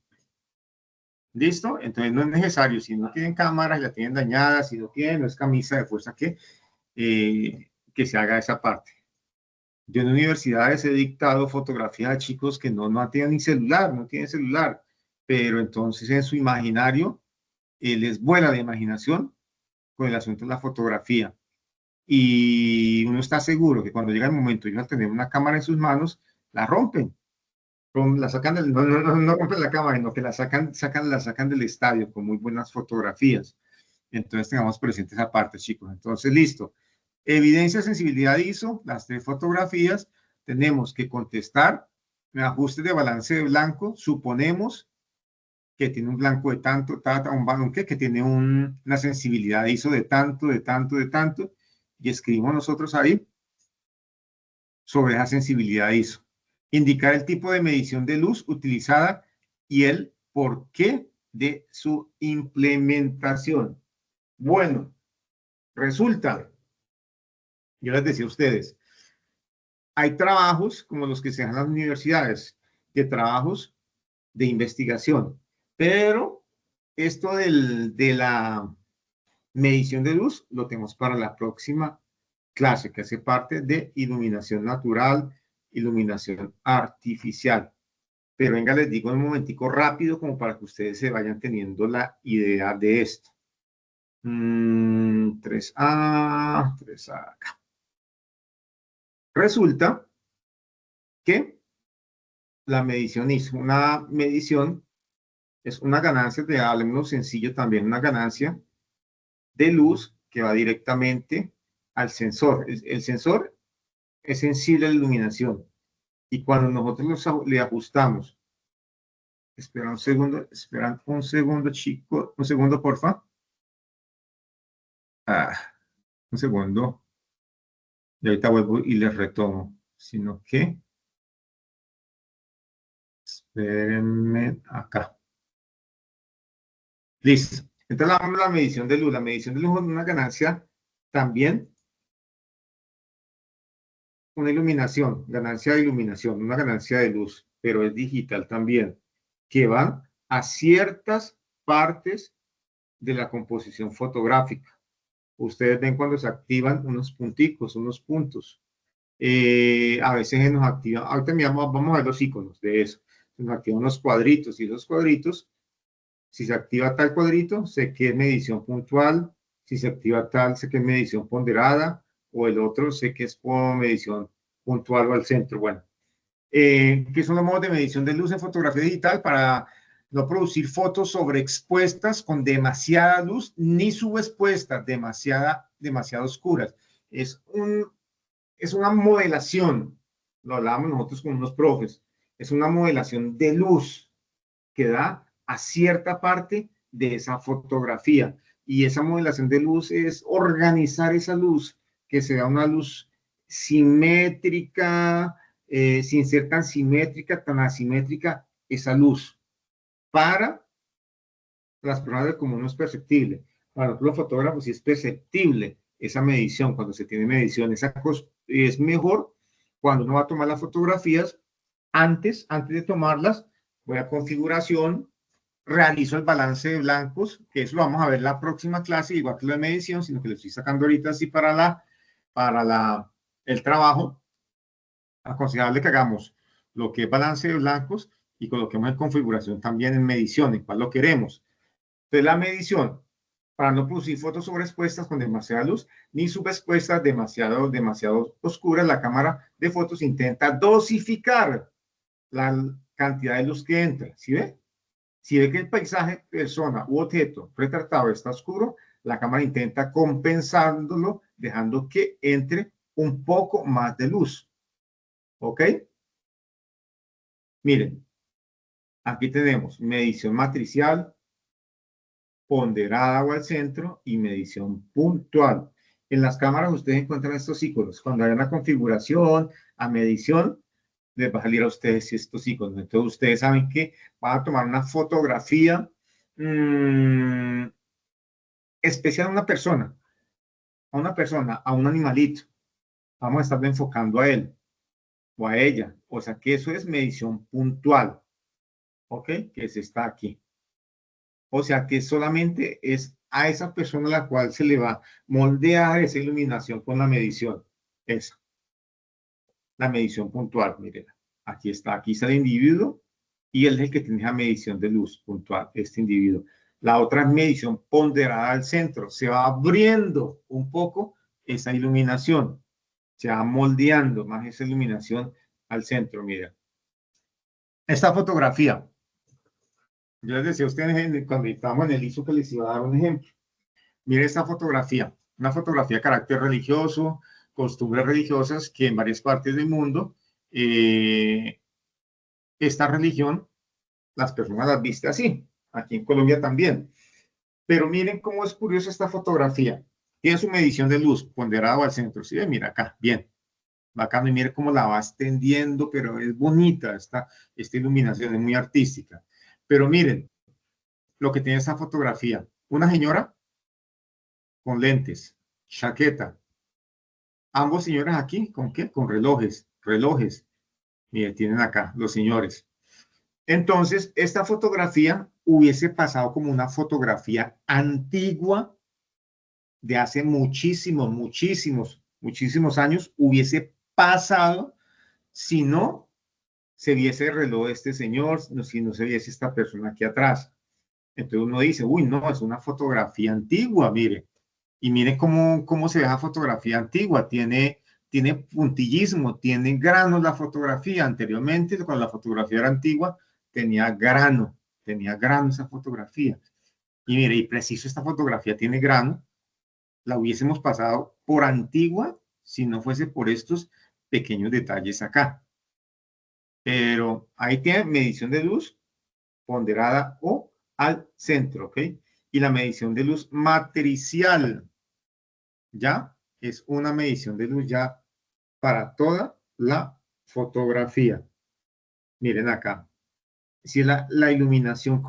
¿Listo? Entonces no es necesario, si no tienen cámaras, la tienen dañada, si no tienen, no es camisa de fuerza que se haga esa parte. Yo en universidades he dictado fotografía a chicos que no tienen ni celular, no tienen celular, pero entonces en su imaginario les vuela la imaginación con el asunto de la fotografía. Y uno está seguro que cuando llega el momento de tener una cámara en sus manos, la rompen. La sacan no rompen la cámara, sino que la sacan del estadio con muy buenas fotografías. Entonces tengamos presente esa parte, chicos. Entonces, listo. Evidencia, sensibilidad ISO, las 3 fotografías. Tenemos que contestar ajustes de balance de blanco. Suponemos que tiene un blanco de tanto, un balón que tiene una sensibilidad ISO de tanto, de tanto, de tanto. Y escribimos nosotros ahí sobre esa sensibilidad ISO. Indicar el tipo de medición de luz utilizada y el porqué de su implementación. Bueno, resulta, yo les decía a ustedes, hay trabajos como los que se dan en las universidades, de trabajos de investigación, pero esto de la medición de luz lo tenemos para la próxima clase, que hace parte de iluminación natural, iluminación artificial. Pero venga, les digo un momentico rápido como para que ustedes se vayan teniendo la idea de esto. 3A, 3A acá. Resulta que la medición ISO, una medición es una ganancia, de hablemos sencillo también, una ganancia de luz que va directamente al sensor. El sensor es sensible a la iluminación y cuando nosotros le ajustamos, espera un segundo, chico, un segundo, porfa. Un segundo. Y ahorita vuelvo y les retomo. Sino que, espérenme acá. Listo. Entonces, la medición de luz. La medición de luz es una ganancia también, una iluminación, ganancia de iluminación, una ganancia de luz, pero es digital también, que van a ciertas partes de la composición fotográfica. Ustedes ven cuando se activan unos punticos, unos puntos. A veces se nos activa, ahorita vamos a ver los iconos de eso. Se nos activan unos cuadritos y esos cuadritos, si se activa tal cuadrito, sé que es medición puntual. Si se activa tal, sé que es medición ponderada. O el otro, sé que es por medición puntual o al centro. Bueno, ¿qué son los modos de medición de luz en fotografía digital? Para no producir fotos sobreexpuestas con demasiada luz, ni subexpuestas, demasiado oscuras. Es una modelación, lo hablábamos nosotros con unos profes, es una modelación de luz que da a cierta parte de esa fotografía. Y esa modelación de luz es organizar esa luz, que sea una luz simétrica, sin ser tan simétrica, tan asimétrica, esa luz. Para las personas del común no es perceptible. Para los fotógrafos sí es perceptible esa medición. Cuando se tiene medición, es mejor cuando uno va a tomar las fotografías. Antes de tomarlas, voy a configuración, realizo el balance de blancos, que eso lo vamos a ver en la próxima clase, igual que lo de medición, sino que lo estoy sacando ahorita así para el trabajo. Aconsejable que hagamos lo que es balance de blancos y coloquemos en configuración también en medición, en cuál lo queremos. Entonces, la medición, para no producir fotos sobreexpuestas con demasiada luz, ni subexpuestas demasiado oscuras, la cámara de fotos intenta dosificar la cantidad de luz que entra. ¿Sí ve? Si ve que el paisaje, persona u objeto retratado está oscuro, la cámara intenta compensándolo, dejando que entre un poco más de luz. ¿Ok? Miren, aquí tenemos medición matricial, ponderada o al centro y medición puntual. En las cámaras ustedes encuentran estos iconos. Cuando hay una configuración a medición, les va a salir a ustedes estos iconos. Entonces ustedes saben que van a tomar una fotografía especial a una persona, a un animalito. Vamos a estar enfocando a él o a ella. O sea que eso es medición puntual. ¿Ok? Que se está aquí. O sea que solamente es a esa persona a la cual se le va a moldear esa iluminación con la medición. Esa, la medición puntual, miren. Aquí está el individuo y él es el que tiene la medición de luz puntual, este individuo. La otra es medición ponderada al centro. Se va abriendo un poco esa iluminación. Se va moldeando más esa iluminación al centro, miren. Esta fotografía. Yo les decía a ustedes cuando estábamos en el ISO que les iba a dar un ejemplo. Mire esta fotografía, una fotografía de carácter religioso, costumbres religiosas que en varias partes del mundo, esta religión, las personas las visten así, aquí en Colombia también. Pero miren cómo es curiosa esta fotografía. Tiene su medición de luz ponderado al centro. ¿Sí? Mira acá, bien. Bacano, y mire cómo la va extendiendo, pero es bonita esta iluminación, es muy artística. Pero miren lo que tiene esta fotografía. Una señora con lentes, chaqueta. Ambos señores aquí, ¿con qué? Con relojes, relojes. Miren, tienen acá los señores. Entonces, esta fotografía hubiese pasado como una fotografía antigua de hace muchísimos años, hubiese pasado si no se viese el reloj de este señor, si no se viese esta persona aquí atrás. Entonces uno dice, uy, no, es una fotografía antigua, mire. Y mire cómo se ve la fotografía antigua. Tiene puntillismo, tiene granos la fotografía. Anteriormente, cuando la fotografía era antigua, tenía grano esa fotografía. Y mire, y preciso esta fotografía tiene grano, la hubiésemos pasado por antigua si no fuese por estos pequeños detalles acá. Pero ahí tiene medición de luz ponderada o al centro, ¿ok? Y la medición de luz matricial, ¿ya? Es una medición de luz ya para toda la fotografía. Miren acá. Si la iluminación,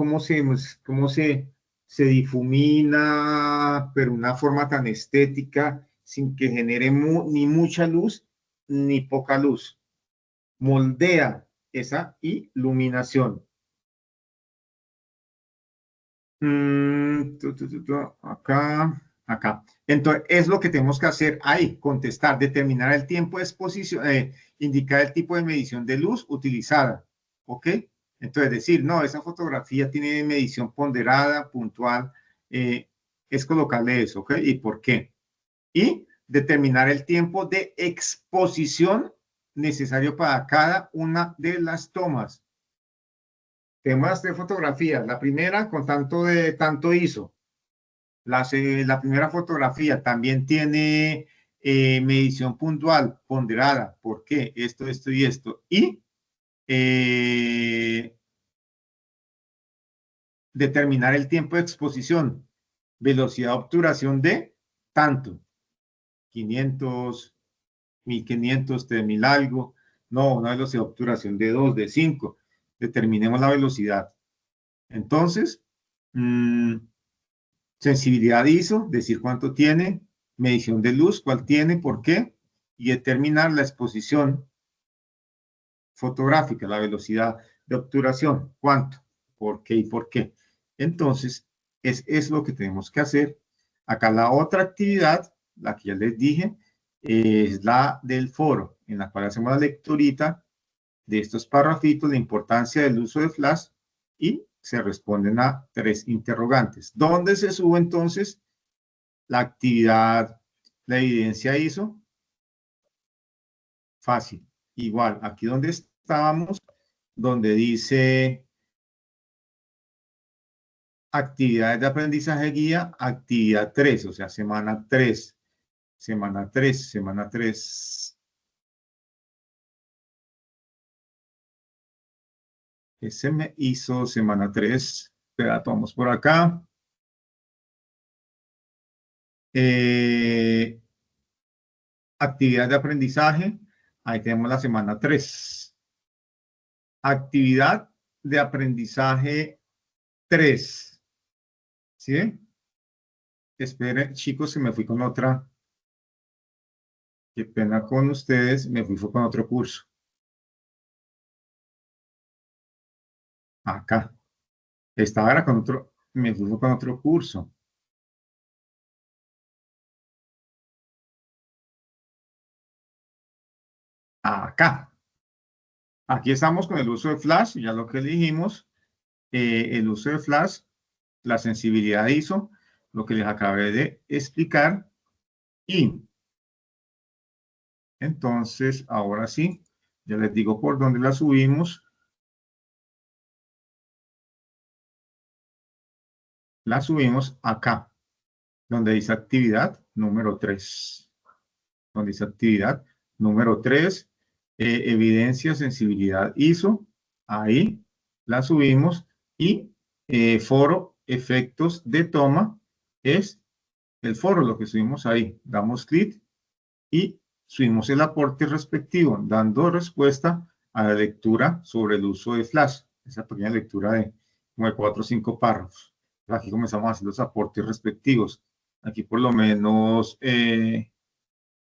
se difumina, pero de una forma tan estética, sin que genere ni mucha luz ni poca luz. Moldea esa iluminación. Acá. Entonces, es lo que tenemos que hacer ahí, contestar, determinar el tiempo de exposición, indicar el tipo de medición de luz utilizada, ¿ok? Entonces, decir, no, esa fotografía tiene medición ponderada, puntual, es colocarle eso, ¿ok? ¿Y por qué? Y determinar el tiempo de exposición necesario para cada una de las tomas. Tenemos las tres fotografías. La primera con tanto ISO. La primera fotografía también tiene medición puntual, ponderada. ¿Por qué? Esto y esto. Y determinar el tiempo de exposición. Velocidad de obturación de tanto. 500, 1500, 3000 algo. No, una velocidad de obturación de 2, de 5. Determinemos la velocidad. Entonces, sensibilidad ISO, decir cuánto tiene, medición de luz, cuál tiene, por qué, y determinar la exposición fotográfica, la velocidad de obturación, cuánto, por qué y por qué. Entonces, es lo que tenemos que hacer. Acá la otra actividad, la que ya les dije, es la del foro, en la cual hacemos la lecturita de estos párrafitos, la importancia del uso de flash y se responden a 3 interrogantes. ¿Dónde se sube entonces la actividad, la evidencia ISO? Fácil. Igual, aquí donde estábamos, donde dice actividades de aprendizaje guía, actividad 3, o sea, semana 3, semana 3, semana 3. Ese me hizo semana 3. Espera, vamos por acá. Actividad de aprendizaje, ahí tenemos la semana 3. Actividad de aprendizaje 3. ¿Sí? Esperen, chicos, se me fui con otra. Qué pena con ustedes, me fui con otro curso. Acá. Estaba era con otro, me fui con otro curso. Acá. Aquí estamos con el uso de flash, ya lo que dijimos, el uso de flash, la sensibilidad ISO, lo que les acabé de explicar. Y entonces, ahora sí, ya les digo por dónde la subimos. La subimos acá. donde dice actividad número 3. Donde dice actividad número 3, evidencia, sensibilidad ISO. Ahí la subimos. Y foro, efectos de toma, es el foro, lo que subimos ahí. Damos clic y subimos el aporte respectivo, dando respuesta a la lectura sobre el uso de Flash, esa pequeña lectura de como de 4 o 5 párrafos. Aquí comenzamos a hacer los aportes respectivos. Aquí por lo menos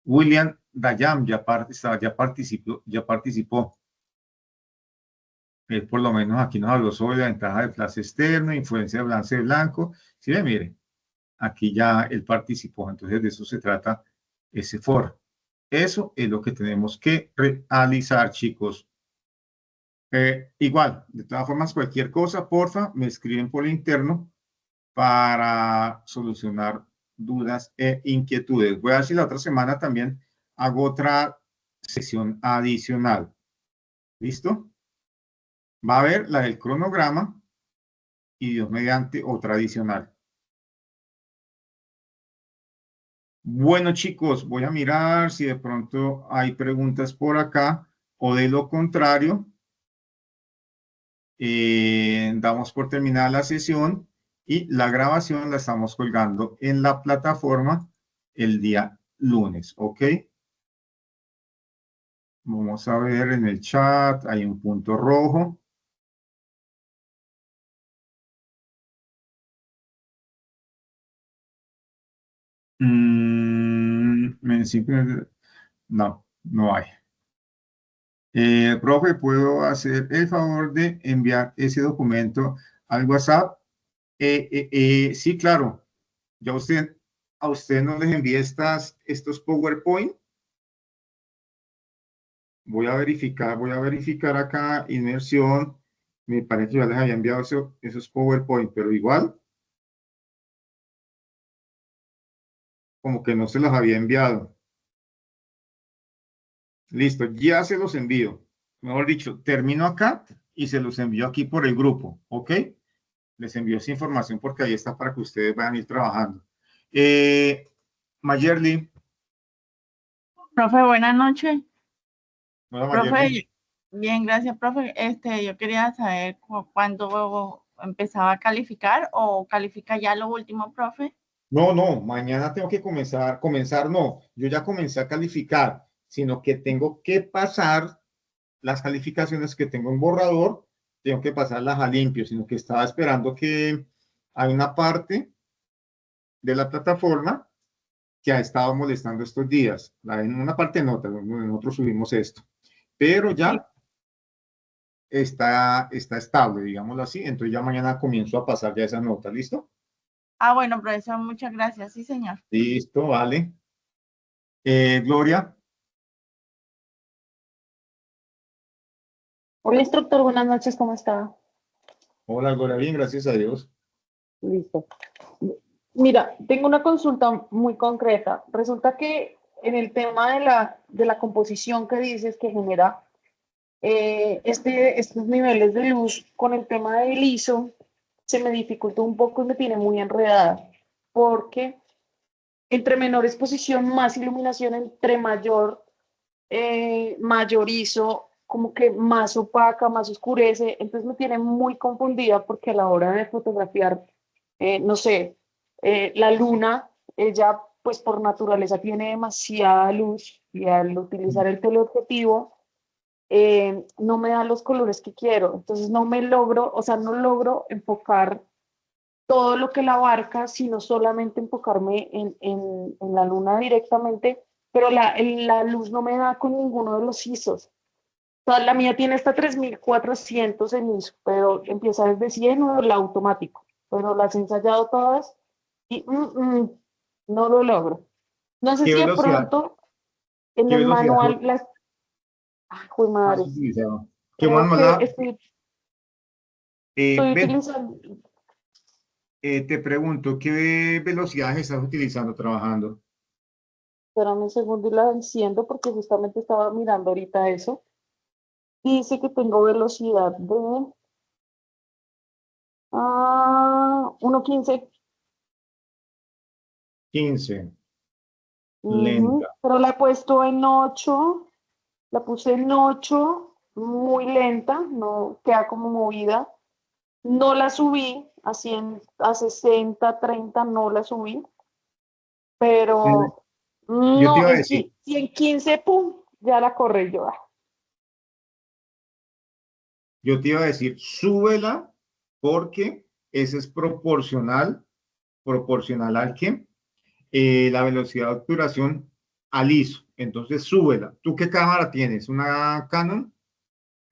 William Dayam ya participó. Por lo menos aquí nos habló sobre la ventaja del flash externo, influencia de balance blanco. ¿Sí ve? Mire, aquí ya él participó. Entonces de eso se trata ese foro. Eso es lo que tenemos que realizar, chicos. Igual, de todas formas, cualquier cosa, porfa, me escriben por interno para solucionar dudas e inquietudes. Voy a ver si la otra semana también hago otra sesión adicional. ¿Listo? Va a haber la del cronograma y Dios mediante otra adicional. Bueno, chicos, voy a mirar si de pronto hay preguntas por acá o de lo contrario, damos por terminada la sesión y la grabación la estamos colgando en la plataforma el día lunes, ¿ok? Vamos a ver en el chat, hay un punto rojo. No, no hay. Profe, ¿puedo hacer el favor de enviar ese documento al WhatsApp? Sí, claro. Ya a usted no les envié estos PowerPoint. Voy a verificar acá, inmersión. Me parece que ya les había enviado esos PowerPoint, pero igual, como que no se los había enviado. Listo, ya se los envío. Mejor dicho, termino acá y se los envío aquí por el grupo, ¿ok? Les envío esa información porque ahí está para que ustedes vayan a ir trabajando. Mayerly. Profe, buenas noches. Hola, Profe, Mayerly. bien, gracias, profe. Yo quería saber cuándo empezaba a calificar o califica ya lo último, profe. No, mañana tengo que comenzar no, yo ya comencé a calificar, sino que tengo que pasar las calificaciones que tengo en borrador, tengo que pasarlas a limpio, sino que estaba esperando que hay una parte de la plataforma que ha estado molestando estos días. En una parte nota, nosotros subimos esto, pero Sí. ya está estable, digámoslo así, entonces ya mañana comienzo a pasar ya esa nota, ¿listo? Ah, bueno, profesor, muchas gracias. Sí, señor. Listo, vale. Gloria. Hola, instructor, buenas noches, ¿cómo está? Hola, Gloria, bien, gracias a Dios. Listo. Mira, tengo una consulta muy concreta. Resulta que en el tema de la composición que dices que genera estos niveles de luz con el tema del ISO, se me dificultó un poco y me tiene muy enredada, porque entre menor exposición, más iluminación, entre mayor ISO, como que más opaca, más oscurece, entonces me tiene muy confundida porque a la hora de fotografiar, no sé, la luna, ella pues por naturaleza tiene demasiada luz y al utilizar el teleobjetivo no me da los colores que quiero, entonces no me logro, o sea, no logro enfocar todo lo que la abarca, sino solamente enfocarme en la luna directamente, pero la luz no me da con ninguno de los ISOs. Toda la mía tiene hasta 3400 en ISO, pero empieza desde 100 o la automático, pero las he ensayado todas y no lo logro. No sé ¿Qué si de velocidad, pronto en qué el velocidad manual las... Ay, jue has madre, utilizado? ¿Qué creo manual? que estoy Ven, utilizando... te pregunto, ¿qué velocidades estás utilizando trabajando? Espérame un segundo y la enciendo porque justamente estaba mirando ahorita eso. Dice que tengo velocidad de 1.15. 15. Ujú, Lenta. pero la he puesto en 8, la puse en 8, muy lenta, no queda como movida. No la subí a 100, a 60, 30, no la subí, pero Yo te no, iba a en decir, si en 15, pum, ya la corre yo. súbela porque ese es proporcional al que la velocidad de obturación al ISO. Entonces, súbela. ¿Tú qué cámara tienes? ¿Una Canon?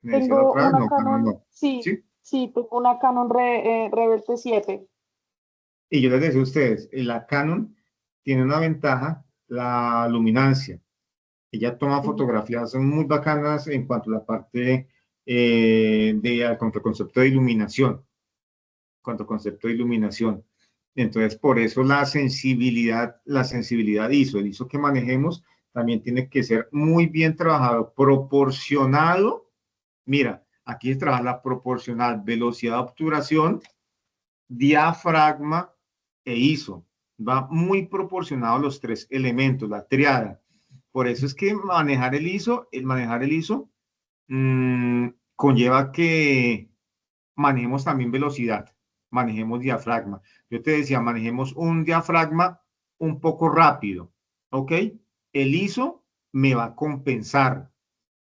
Me decía la Tengo otra vez, una no, Canon Canon, no. sí, ¿Sí? sí, tengo una Canon Rebel T7. Y yo les decía a ustedes, la Canon tiene una ventaja, la luminancia. Ella toma Ujú. fotografías muy bacanas en cuanto a la parte de contra concepto de iluminación. Cuanto concepto de iluminación. Entonces, por eso la sensibilidad ISO, el ISO que manejemos también tiene que ser muy bien trabajado, proporcionado. Mira, aquí trabaja la proporcional velocidad de obturación, diafragma e ISO. Va muy proporcionado los tres elementos, la triada. Por eso es que manejar el ISO conlleva que manejemos también velocidad, manejemos diafragma. Yo te decía, manejemos un diafragma un poco rápido, ¿ok? El ISO me va a compensar,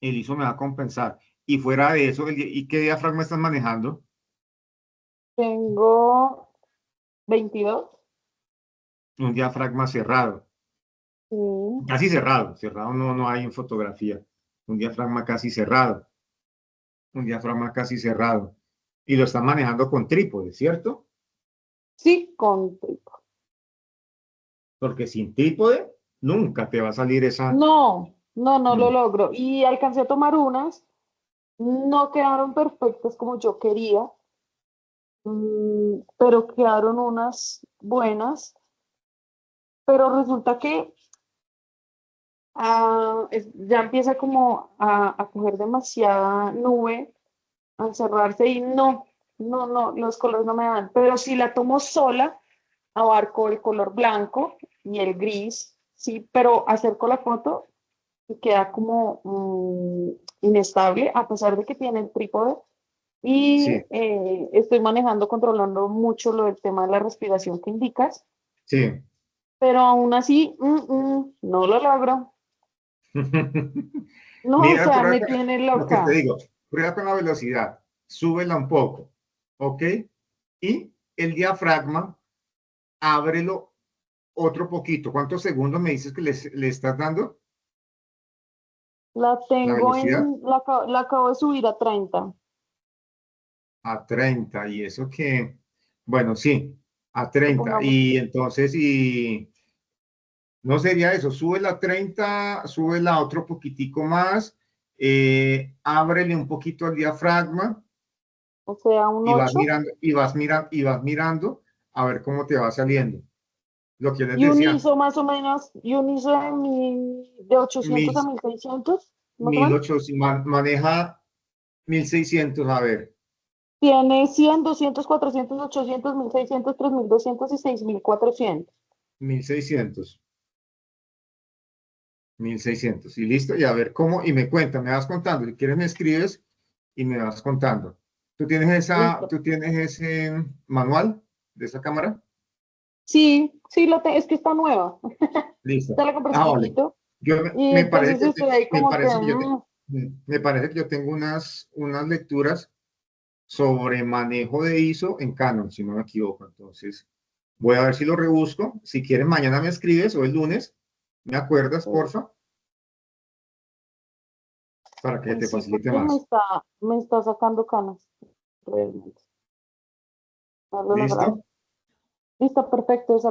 el ISO me va a compensar. Y fuera de eso, ¿y qué diafragma estás manejando? Tengo 22. Un diafragma cerrado, Sí. casi cerrado, cerrado no hay en fotografía, un diafragma casi cerrado, un diafragma casi cerrado. Y lo estás manejando con trípode, ¿cierto? Sí, con tripo. Porque sin trípode nunca te va a salir esa. No lo logro. Y alcancé a tomar unas, no quedaron perfectas como yo quería, pero quedaron unas buenas. Pero resulta que ya empieza como a coger demasiada nube, a encerrarse y no, los colores no me dan. Pero si la tomo sola, abarco el color blanco y el gris, sí, pero acerco la foto y queda como inestable, a pesar de que tiene el trípode. Y Sí, estoy manejando, controlando mucho lo del tema de la respiración que indicas, sí. pero aún así no lo logro. No, o Mira, sea, me tiene lo que te loca. digo, prueba con la velocidad, súbela un poco, ¿ok? Y el diafragma, ábrelo otro poquito. ¿Cuántos segundos me dices que le estás dando La la tengo velocidad? la acabo de subir a 30. A 30 y eso que, bueno, sí, a 30. Supongamos Y que entonces, y no sería eso, súbela a 30, súbela otro poquitico más, ábrele un poquito al diafragma o sea, un y vas 8 mirando, y vas mirando a ver cómo te va saliendo. Lo que yo les y un decía, ISO más o menos, y un ISO de 800 a mil, 1600 más o menos. 1800, maneja 1600, a ver, Tiene 100, 200, 400, 800, 1600, 3200 y 6400. 1600, 1600, y listo, y a ver cómo, y me cuenta, me vas contando, si quieres me escribes y me vas contando. Listo. ¿Tú tienes ese manual de esa cámara? Sí, sí, es que está nueva. Listo. Ya la compré hace Ah, vale. poquito. Yo Y me parece entonces que estoy ahí me como que, parece que me parece que yo tengo unas lecturas sobre manejo de ISO en Canon, si no me equivoco. Entonces, voy a ver si lo rebusco. Si quieres, mañana me escribes o el lunes, me acuerdas, porfa, para que te sí, facilite porque más. me está sacando canas, realmente. No lo he logrado. ¿Listo? Listo, perfecto. Esa